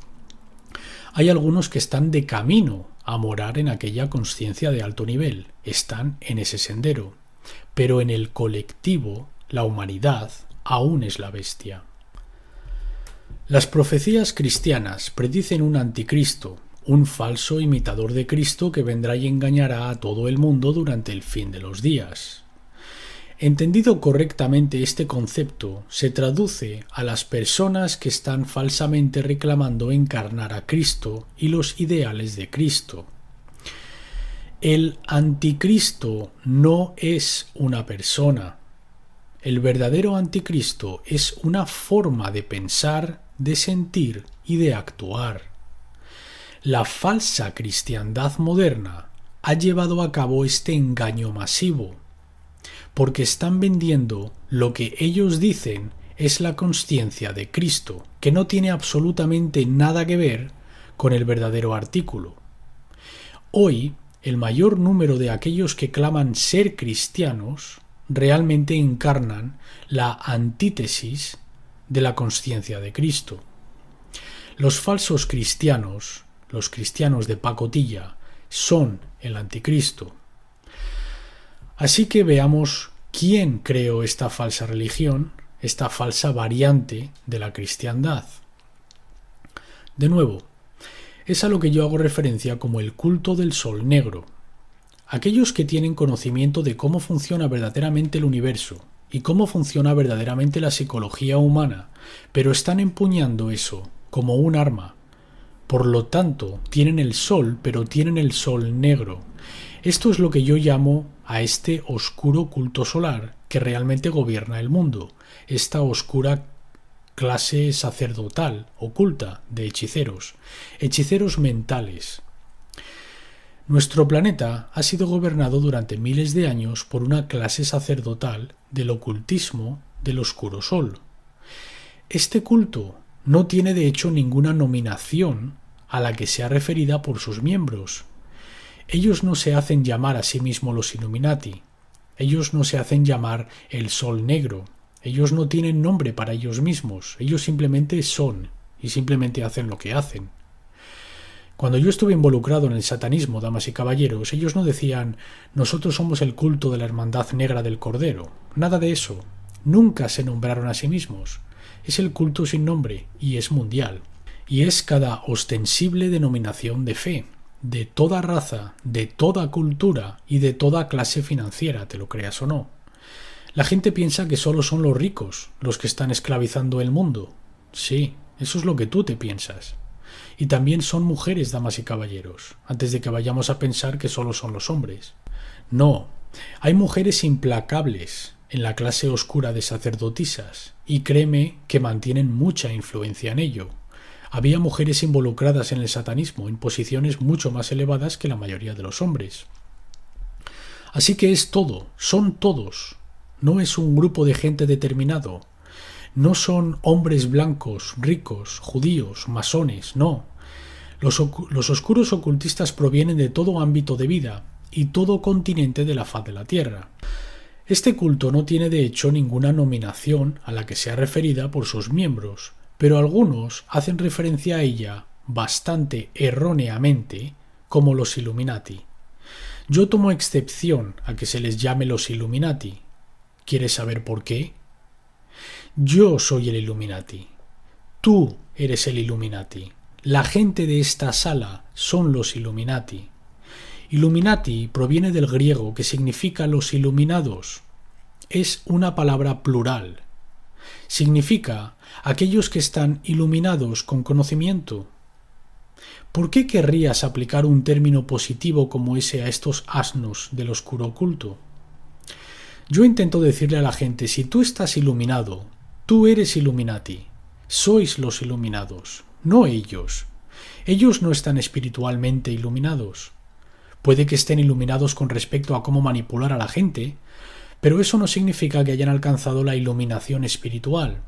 Hay algunos que están de camino a morar en aquella consciencia de alto nivel, están en ese sendero, pero en el colectivo, la humanidad aún es la bestia. Las profecías cristianas predicen un anticristo, un falso imitador de Cristo que vendrá y engañará a todo el mundo durante el fin de los días. Entendido correctamente, este concepto se traduce a las personas que están falsamente reclamando encarnar a Cristo y los ideales de Cristo. El anticristo no es una persona. El verdadero anticristo es una forma de pensar, de sentir y de actuar. La falsa cristiandad moderna ha llevado a cabo este engaño masivo, porque están vendiendo lo que ellos dicen es la consciencia de Cristo, que no tiene absolutamente nada que ver con el verdadero artículo. Hoy, el mayor número de aquellos que claman ser cristianos realmente encarnan la antítesis de la consciencia de Cristo. Los falsos cristianos, los cristianos de pacotilla, son el anticristo. Así que veamos quién creó esta falsa religión, esta falsa variante de la cristiandad. De nuevo, es a lo que yo hago referencia como el culto del sol negro. Aquellos que tienen conocimiento de cómo funciona verdaderamente el universo y cómo funciona verdaderamente la psicología humana, pero están empuñando eso como un arma. Por lo tanto, tienen el sol, pero tienen el sol negro. Esto es lo que yo llamo a este oscuro culto solar que realmente gobierna el mundo, esta oscura clase sacerdotal, oculta, de hechiceros, hechiceros mentales. Nuestro planeta ha sido gobernado durante miles de años por una clase sacerdotal del ocultismo del oscuro sol. Este culto no tiene de hecho ninguna nominación a la que sea referida por sus miembros. Ellos no se hacen llamar a sí mismos los Illuminati. Ellos no se hacen llamar el Sol Negro. Ellos no tienen nombre para ellos mismos. Ellos simplemente son y simplemente hacen lo que hacen. Cuando yo estuve involucrado en el satanismo, damas y caballeros, ellos no decían «nosotros somos el culto de la hermandad negra del Cordero». Nada de eso. Nunca se nombraron a sí mismos. Es el culto sin nombre y es mundial. Y es cada ostensible denominación de fe, de toda raza, de toda cultura y de toda clase financiera, te lo creas o no. La gente piensa que solo son los ricos los que están esclavizando el mundo. Sí, eso es lo que tú te piensas. Y también son mujeres, damas y caballeros, antes de que vayamos a pensar que solo son los hombres. No, hay mujeres implacables en la clase oscura de sacerdotisas, y créeme que mantienen mucha influencia en ello. Había mujeres involucradas en el satanismo en posiciones mucho más elevadas que la mayoría de los hombres. Así que es todo, son todos. No es un grupo de gente determinado. No son hombres blancos, ricos, judíos, masones, no. Los oscuros ocultistas provienen de todo ámbito de vida y todo continente de la faz de la Tierra. Este culto no tiene de hecho ninguna nominación a la que sea referida por sus miembros, pero algunos hacen referencia a ella bastante erróneamente como los Illuminati. Yo tomo excepción a que se les llame los Illuminati. ¿Quieres saber por qué? Yo soy el Illuminati. Tú eres el Illuminati. La gente de esta sala son los Illuminati. Illuminati proviene del griego que significa los iluminados. Es una palabra plural. Significa aquellos que están iluminados con conocimiento. ¿Por qué querrías aplicar un término positivo como ese a estos asnos del oscuro oculto? Yo intento decirle a la gente, si tú estás iluminado, tú eres Illuminati. Sois los iluminados, no ellos. Ellos no están espiritualmente iluminados. Puede que estén iluminados con respecto a cómo manipular a la gente, pero eso no significa que hayan alcanzado la iluminación espiritual.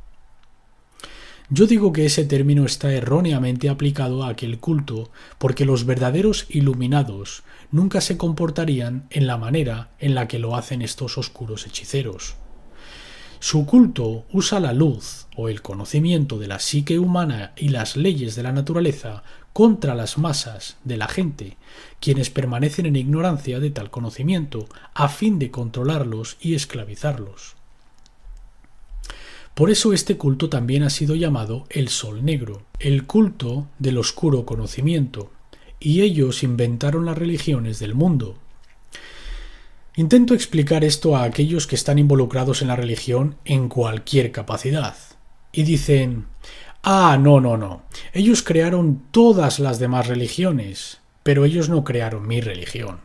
Yo digo que ese término está erróneamente aplicado a aquel culto porque los verdaderos iluminados nunca se comportarían en la manera en la que lo hacen estos oscuros hechiceros. Su culto usa la luz o el conocimiento de la psique humana y las leyes de la naturaleza contra las masas de la gente, quienes permanecen en ignorancia de tal conocimiento, a fin de controlarlos y esclavizarlos. Por eso este culto también ha sido llamado el Sol Negro, el culto del oscuro conocimiento, y ellos inventaron las religiones del mundo. Intento explicar esto a aquellos que están involucrados en la religión en cualquier capacidad, y dicen, no, ellos crearon todas las demás religiones, pero ellos no crearon mi religión.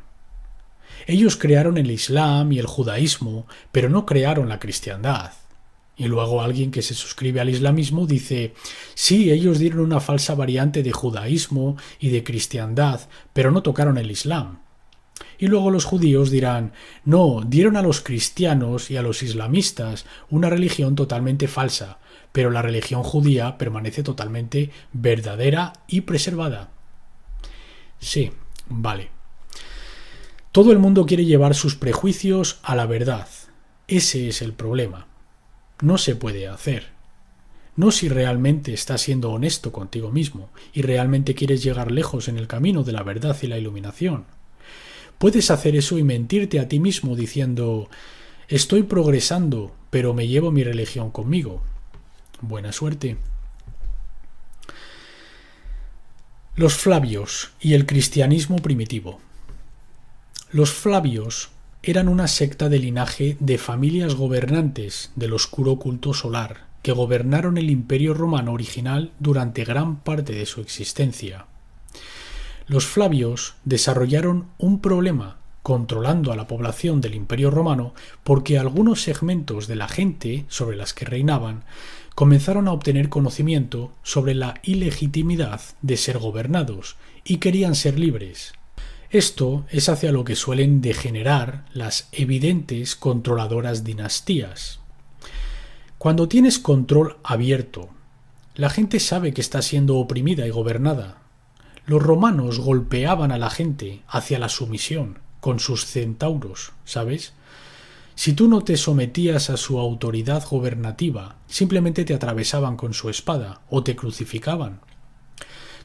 Ellos crearon el Islam y el judaísmo, pero no crearon la cristiandad. Y luego alguien que se suscribe al islamismo dice, sí, ellos dieron una falsa variante de judaísmo y de cristiandad, pero no tocaron el Islam. Y luego los judíos dirán, no, dieron a los cristianos y a los islamistas una religión totalmente falsa, pero la religión judía permanece totalmente verdadera y preservada. Sí, vale. Todo el mundo quiere llevar sus prejuicios a la verdad. Ese es el problema. No se puede hacer. No si realmente estás siendo honesto contigo mismo y realmente quieres llegar lejos en el camino de la verdad y la iluminación. Puedes hacer eso y mentirte a ti mismo diciendo, estoy progresando, pero me llevo mi religión conmigo. Buena suerte. Los Flavios y el cristianismo primitivo. Los Flavios eran una secta de linaje de familias gobernantes del oscuro culto solar que gobernaron el Imperio Romano original durante gran parte de su existencia. Los Flavios desarrollaron un problema controlando a la población del Imperio Romano porque algunos segmentos de la gente sobre las que reinaban comenzaron a obtener conocimiento sobre la ilegitimidad de ser gobernados y querían ser libres. Esto es hacia lo que suelen degenerar las evidentes controladoras dinastías. Cuando tienes control abierto, la gente sabe que está siendo oprimida y gobernada. Los romanos golpeaban a la gente hacia la sumisión con sus centauros, ¿sabes? Si tú no te sometías a su autoridad gobernativa, simplemente te atravesaban con su espada o te crucificaban.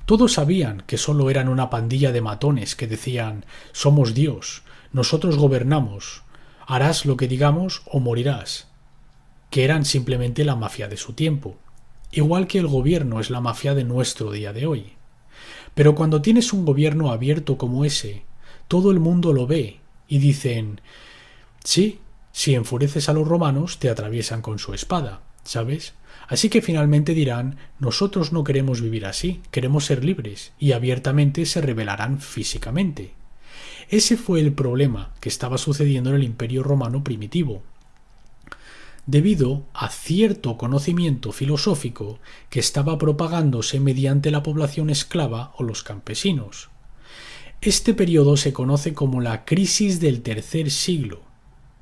Todos sabían que solo eran una pandilla de matones que decían «Somos Dios, nosotros gobernamos, harás lo que digamos o morirás», que eran simplemente la mafia de su tiempo, igual que el gobierno es la mafia de nuestro día de hoy. Pero cuando tienes un gobierno abierto como ese, todo el mundo lo ve y dicen «Sí, si enfureces a los romanos te atraviesan con su espada», ¿sabes? Así que finalmente dirán, nosotros no queremos vivir así, queremos ser libres, y abiertamente se rebelarán físicamente. Ese fue el problema que estaba sucediendo en el Imperio Romano primitivo, debido a cierto conocimiento filosófico que estaba propagándose mediante la población esclava o los campesinos. Este periodo se conoce como la crisis del tercer siglo.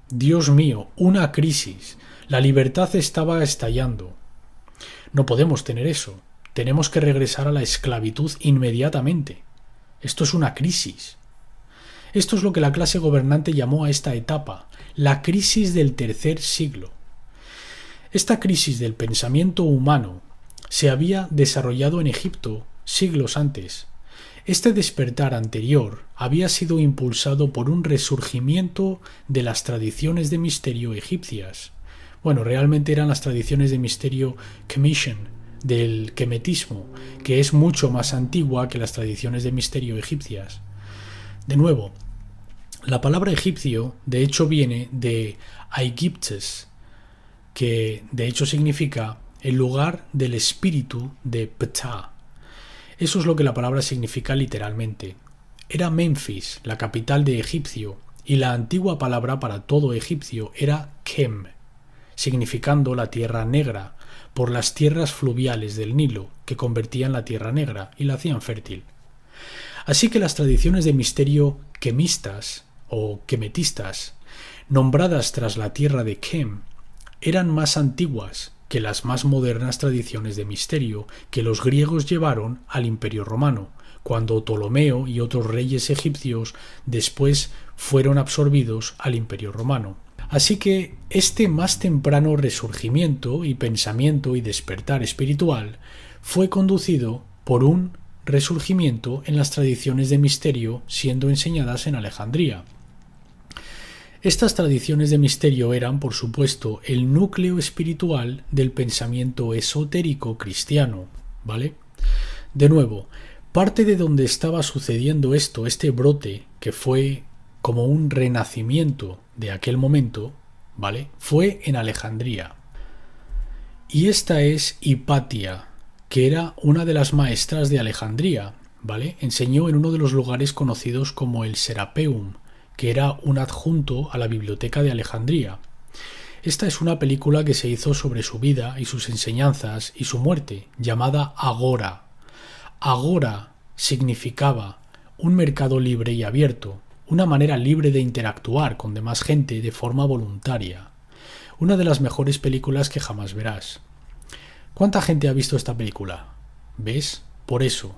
Dios mío, una crisis. La libertad estaba estallando. No podemos tener eso. Tenemos que regresar a la esclavitud inmediatamente. Esto es una crisis. Esto es lo que la clase gobernante llamó a esta etapa, la crisis del tercer siglo. Esta crisis del pensamiento humano se había desarrollado en Egipto siglos antes. Este despertar anterior había sido impulsado por un resurgimiento de las tradiciones de misterio egipcias. Bueno, realmente eran las tradiciones de misterio Kemetic, del kemetismo, que es mucho más antigua que las tradiciones de misterio egipcias. De nuevo, la palabra egipcio de hecho viene de Aegyptes, que de hecho significa el lugar del espíritu de Ptah. Eso es lo que la palabra significa literalmente. Era Memphis, la capital de Egipcio, y la antigua palabra para todo egipcio era Kem, significando la tierra negra, por las tierras fluviales del Nilo, que convertían la tierra negra y la hacían fértil. Así que las tradiciones de misterio kemistas o kemetistas, nombradas tras la tierra de Kem, eran más antiguas que las más modernas tradiciones de misterio que los griegos llevaron al Imperio Romano, cuando Ptolomeo y otros reyes egipcios después fueron absorbidos al Imperio Romano. Así que este más temprano resurgimiento y pensamiento y despertar espiritual fue conducido por un resurgimiento en las tradiciones de misterio siendo enseñadas en Alejandría. Estas tradiciones de misterio eran, por supuesto, el núcleo espiritual del pensamiento esotérico cristiano, ¿vale? De nuevo, parte de donde estaba sucediendo esto, este brote, que fue como un renacimiento de aquel momento, ¿vale?, fue en Alejandría. Y esta es Hipatia, que era una de las maestras de Alejandría, ¿vale? Enseñó en uno de los lugares conocidos como el Serapeum, que era un adjunto a la Biblioteca de Alejandría. Esta es una película que se hizo sobre su vida y sus enseñanzas y su muerte, llamada Agora. Agora significaba un mercado libre y abierto, una manera libre de interactuar con demás gente de forma voluntaria. Una de las mejores películas que jamás verás. ¿Cuánta gente ha visto esta película? ¿Ves? Por eso,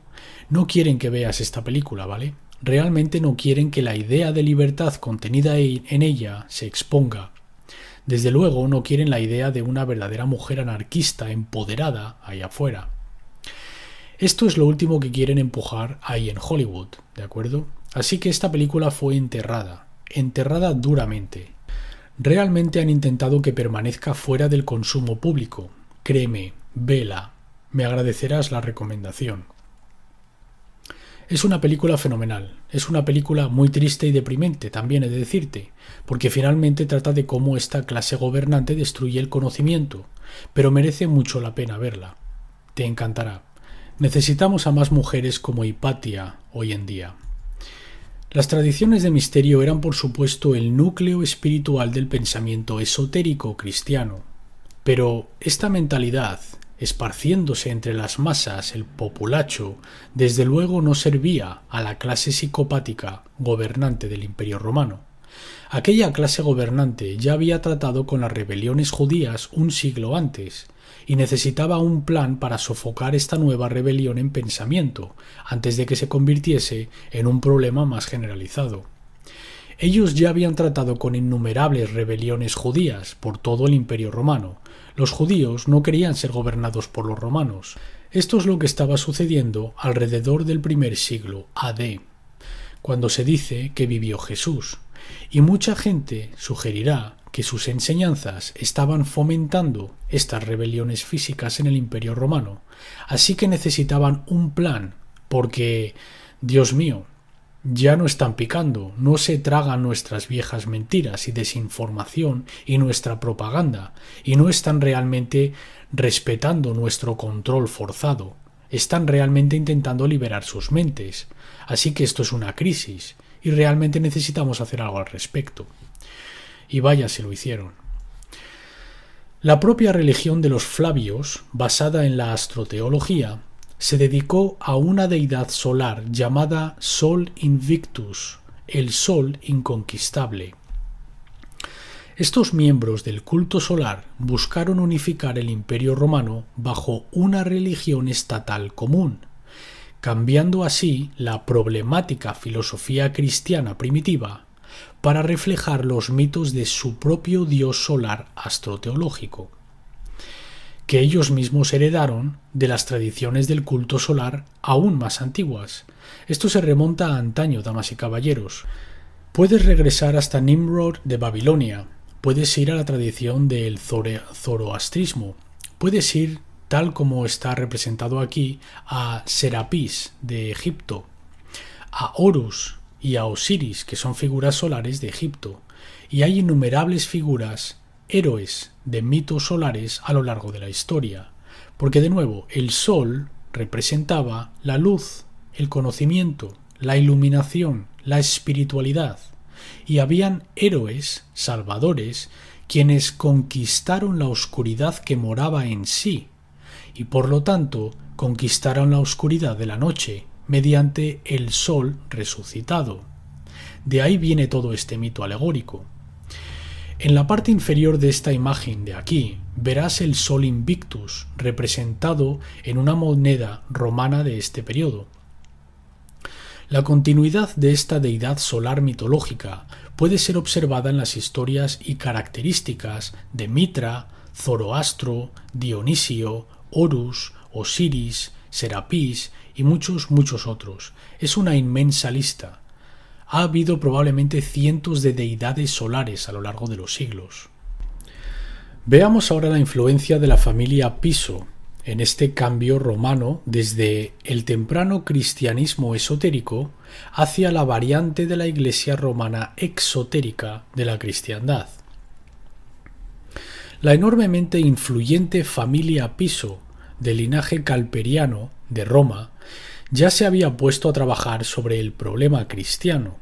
no quieren que veas esta película, ¿vale? Realmente no quieren que la idea de libertad contenida en ella se exponga. Desde luego no quieren la idea de una verdadera mujer anarquista empoderada ahí afuera. Esto es lo último que quieren empujar ahí en Hollywood, ¿de acuerdo? Así que esta película fue enterrada duramente. Realmente han intentado que permanezca fuera del consumo público. Créeme, vela, me agradecerás la recomendación. Es una película fenomenal, es una película muy triste y deprimente, también he de decirte, porque finalmente trata de cómo esta clase gobernante destruye el conocimiento, pero merece mucho la pena verla. Te encantará. Necesitamos a más mujeres como Hipatia hoy en día. Las tradiciones de misterio eran por supuesto el núcleo espiritual del pensamiento esotérico cristiano, pero esta mentalidad, esparciéndose entre las masas, el populacho, desde luego no servía a la clase psicopática gobernante del Imperio Romano. Aquella clase gobernante ya había tratado con las rebeliones judías un siglo antes, y necesitaba un plan para sofocar esta nueva rebelión en pensamiento, antes de que se convirtiese en un problema más generalizado. Ellos ya habían tratado con innumerables rebeliones judías por todo el Imperio Romano. Los judíos no querían ser gobernados por los romanos. Esto es lo que estaba sucediendo alrededor del primer siglo AD, cuando se dice que vivió Jesús, y mucha gente sugerirá que sus enseñanzas estaban fomentando estas rebeliones físicas en el Imperio Romano, así que necesitaban un plan, porque, Dios mío, ya no están picando, no se tragan nuestras viejas mentiras y desinformación y nuestra propaganda, y no están realmente respetando nuestro control forzado, están realmente intentando liberar sus mentes, así que esto es una crisis, y realmente necesitamos hacer algo al respecto. Y vaya si lo hicieron. La propia religión de los Flavios, basada en la astroteología, se dedicó a una deidad solar llamada Sol Invictus, el Sol inconquistable. Estos miembros del culto solar buscaron unificar el Imperio Romano bajo una religión estatal común, cambiando así la problemática filosofía cristiana primitiva para reflejar los mitos de su propio dios solar astroteológico, que ellos mismos heredaron de las tradiciones del culto solar aún más antiguas. Esto se remonta a antaño, damas y caballeros. Puedes regresar hasta Nimrod de Babilonia, puedes ir a la tradición del zoroastrismo, puedes ir, tal como está representado aquí, a Serapis de Egipto, a Horus y a Osiris, que son figuras solares de Egipto, y hay innumerables figuras, héroes de mitos solares a lo largo de la historia, porque de nuevo el sol representaba la luz, el conocimiento, la iluminación, la espiritualidad, y habían héroes, salvadores, quienes conquistaron la oscuridad que moraba en sí, y por lo tanto conquistaron la oscuridad de la noche mediante el sol resucitado. De ahí viene todo este mito alegórico. En la parte inferior de esta imagen de aquí verás el Sol Invictus representado en una moneda romana de este periodo. La continuidad de esta deidad solar mitológica puede ser observada en las historias y características de Mitra, Zoroastro, Dionisio, Horus, Osiris, Serapis y muchos otros. Es una inmensa lista. Ha habido probablemente cientos de deidades solares a lo largo de los siglos. Veamos ahora la influencia de la familia Piso en este cambio romano desde el temprano cristianismo esotérico hacia la variante de la Iglesia romana exotérica de la cristiandad. La enormemente influyente familia Piso, del linaje calperiano de Roma, ya se había puesto a trabajar sobre el problema cristiano.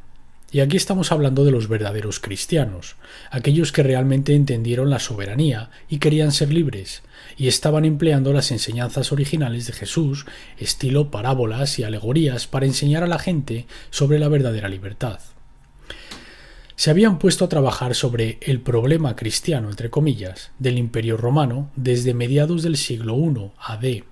Y aquí estamos hablando de los verdaderos cristianos, aquellos que realmente entendieron la soberanía y querían ser libres, y estaban empleando las enseñanzas originales de Jesús, estilo parábolas y alegorías, para enseñar a la gente sobre la verdadera libertad. Se habían puesto a trabajar sobre el problema cristiano, entre comillas, del Imperio Romano desde mediados del siglo I a.D.,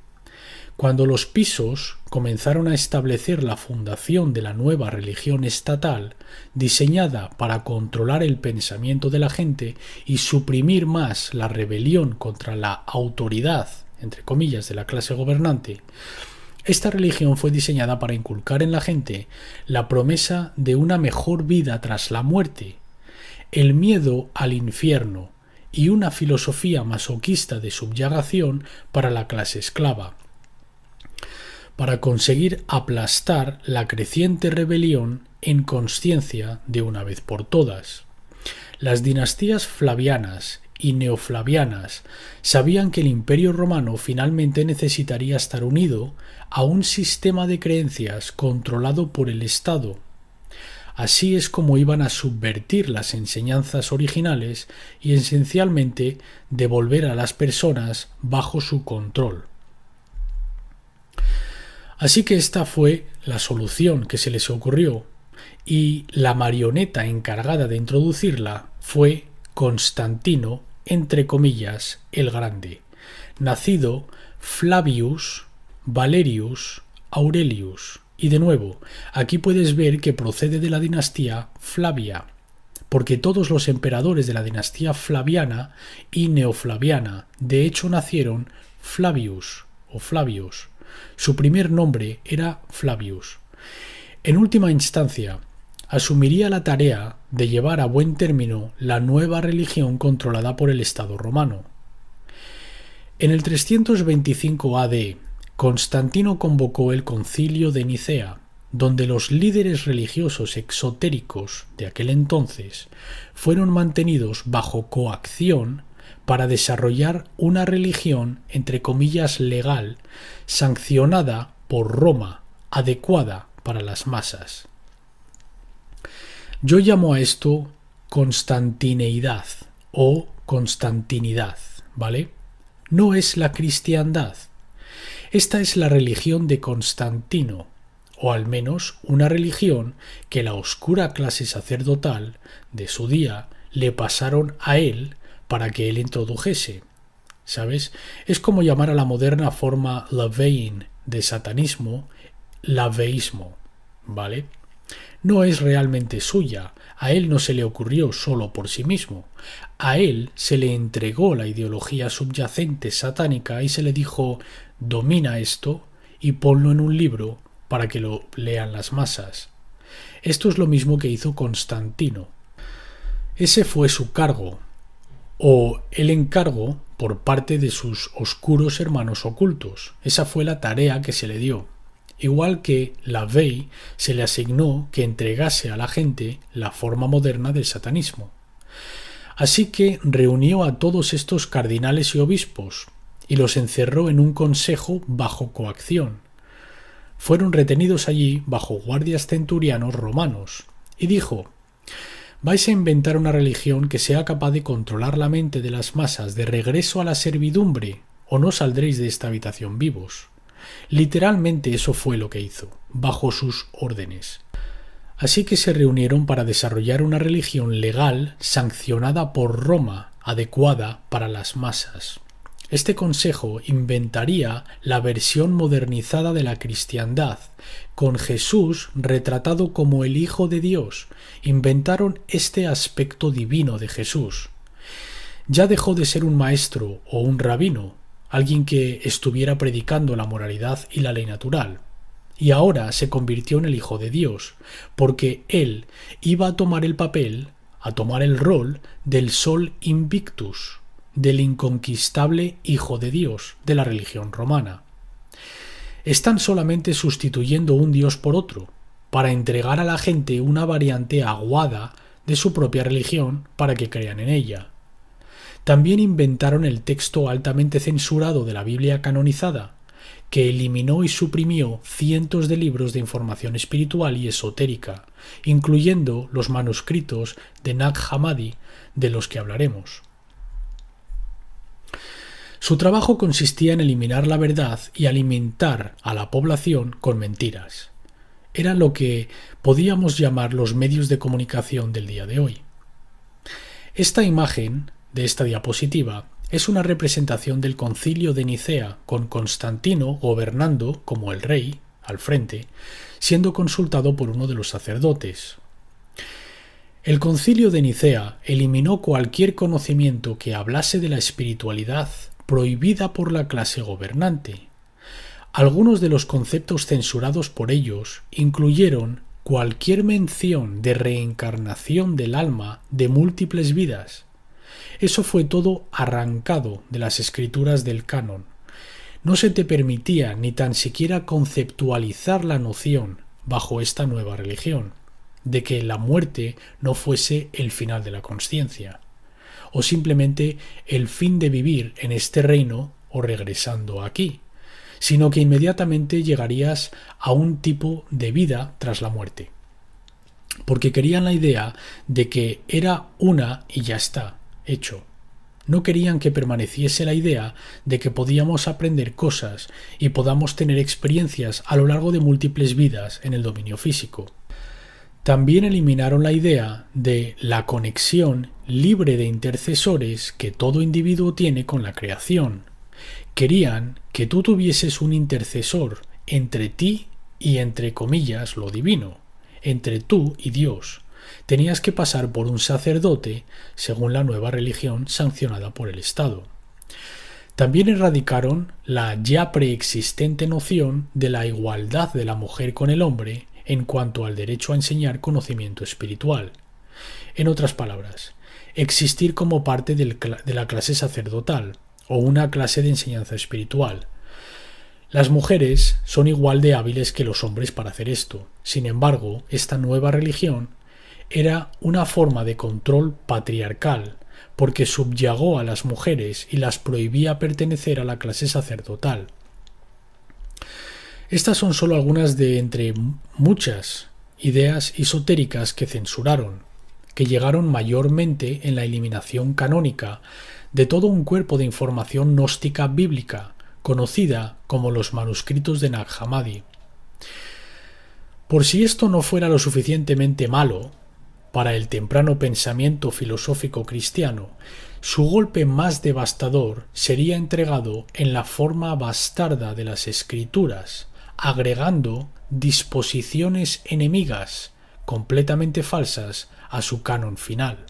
cuando los Pisos comenzaron a establecer la fundación de la nueva religión estatal diseñada para controlar el pensamiento de la gente y suprimir más la rebelión contra la autoridad, entre comillas, de la clase gobernante. Esta religión fue diseñada para inculcar en la gente la promesa de una mejor vida tras la muerte, el miedo al infierno y una filosofía masoquista de subyugación para la clase esclava, para conseguir aplastar la creciente rebelión en consciencia de una vez por todas. Las dinastías flavianas y neoflavianas sabían que el Imperio Romano finalmente necesitaría estar unido a un sistema de creencias controlado por el Estado. Así es como iban a subvertir las enseñanzas originales y esencialmente devolver a las personas bajo su control. Así que esta fue la solución que se les ocurrió, y la marioneta encargada de introducirla fue Constantino, entre comillas, el Grande, nacido Flavius Valerius Aurelius. Y de nuevo, aquí puedes ver que procede de la dinastía Flavia, porque todos los emperadores de la dinastía flaviana y neoflaviana de hecho nacieron Flavius o Flavius. Su primer nombre era Flavius. En última instancia, asumiría la tarea de llevar a buen término la nueva religión controlada por el Estado romano. En el 325 a.d., Constantino convocó el Concilio de Nicea, donde los líderes religiosos exotéricos de aquel entonces fueron mantenidos bajo coacción para desarrollar una religión, entre comillas, legal, sancionada por Roma, adecuada para las masas. Yo llamo a esto constantineidad o constantinidad, ¿vale? No es la cristiandad. Esta es la religión de Constantino, o al menos una religión que la oscura clase sacerdotal de su día le pasaron a él para que él introdujese. ¿Sabes? Es como llamar a la moderna forma LaVeyan de satanismo laveísmo, ¿vale? No es realmente suya, a él no se le ocurrió solo por sí mismo, a él se le entregó la ideología subyacente satánica y se le dijo: domina esto y ponlo en un libro para que lo lean las masas. Esto es lo mismo que hizo Constantino. Ese fue su cargo, o el encargo por parte de sus oscuros hermanos ocultos. Esa fue la tarea que se le dio. Igual que LaVey se le asignó que entregase a la gente la forma moderna del satanismo. Así que reunió a todos estos cardinales y obispos y los encerró en un consejo bajo coacción. Fueron retenidos allí bajo guardias centurianos romanos y dijo: vais a inventar una religión que sea capaz de controlar la mente de las masas de regreso a la servidumbre, o no saldréis de esta habitación vivos. Literalmente eso fue lo que hizo, bajo sus órdenes. Así que se reunieron para desarrollar una religión legal sancionada por Roma, adecuada para las masas. Este consejo inventaría la versión modernizada de la cristiandad, con Jesús retratado como el Hijo de Dios. Inventaron este aspecto divino de Jesús. Ya dejó de ser un maestro o un rabino, alguien que estuviera predicando la moralidad y la ley natural, y ahora se convirtió en el Hijo de Dios, porque él iba a tomar el papel, a tomar el rol del Sol Invictus, del inconquistable Hijo de Dios de la religión romana. Están solamente sustituyendo un Dios por otro, para entregar a la gente una variante aguada de su propia religión para que crean en ella. También inventaron el texto altamente censurado de la Biblia canonizada, que eliminó y suprimió cientos de libros de información espiritual y esotérica, incluyendo los manuscritos de Nag Hammadi, de los que hablaremos. Su trabajo consistía en eliminar la verdad y alimentar a la población con mentiras. Era lo que podíamos llamar los medios de comunicación del día de hoy. Esta imagen de esta diapositiva es una representación del Concilio de Nicea, con Constantino gobernando como el rey al frente, siendo consultado por uno de los sacerdotes. El Concilio de Nicea eliminó cualquier conocimiento que hablase de la espiritualidad prohibida por la clase gobernante. Algunos de los conceptos censurados por ellos incluyeron cualquier mención de reencarnación del alma de múltiples vidas. Eso fue todo arrancado de las escrituras del canon. No se te permitía ni tan siquiera conceptualizar la noción, bajo esta nueva religión, de que la muerte no fuese el final de la consciencia, o simplemente el fin de vivir en este reino o regresando aquí, sino que inmediatamente llegarías a un tipo de vida tras la muerte. Porque querían la idea de que era una y ya está, hecho. No querían que permaneciese la idea de que podíamos aprender cosas y podamos tener experiencias a lo largo de múltiples vidas en el dominio físico. También eliminaron la idea de la conexión libre de intercesores que todo individuo tiene con la creación. Querían que tú tuvieses un intercesor entre ti y, entre comillas, lo divino, entre tú y Dios. Tenías que pasar por un sacerdote, según la nueva religión sancionada por el Estado. También erradicaron la ya preexistente noción de la igualdad de la mujer con el hombre en cuanto al derecho a enseñar conocimiento espiritual. En otras palabras, existir como parte de la clase sacerdotal o una clase de enseñanza espiritual. Las mujeres son igual de hábiles que los hombres para hacer esto. Sin embargo, esta nueva religión era una forma de control patriarcal, porque subyugó a las mujeres y las prohibía pertenecer a la clase sacerdotal. Estas son solo algunas de entre muchas ideas esotéricas que censuraron, que llegaron mayormente en la eliminación canónica de todo un cuerpo de información gnóstica bíblica, conocida como los manuscritos de Nag Hammadi. Por si esto no fuera lo suficientemente malo para el temprano pensamiento filosófico cristiano, su golpe más devastador sería entregado en la forma bastarda de las escrituras, agregando disposiciones enemigas completamente falsas a su canon final.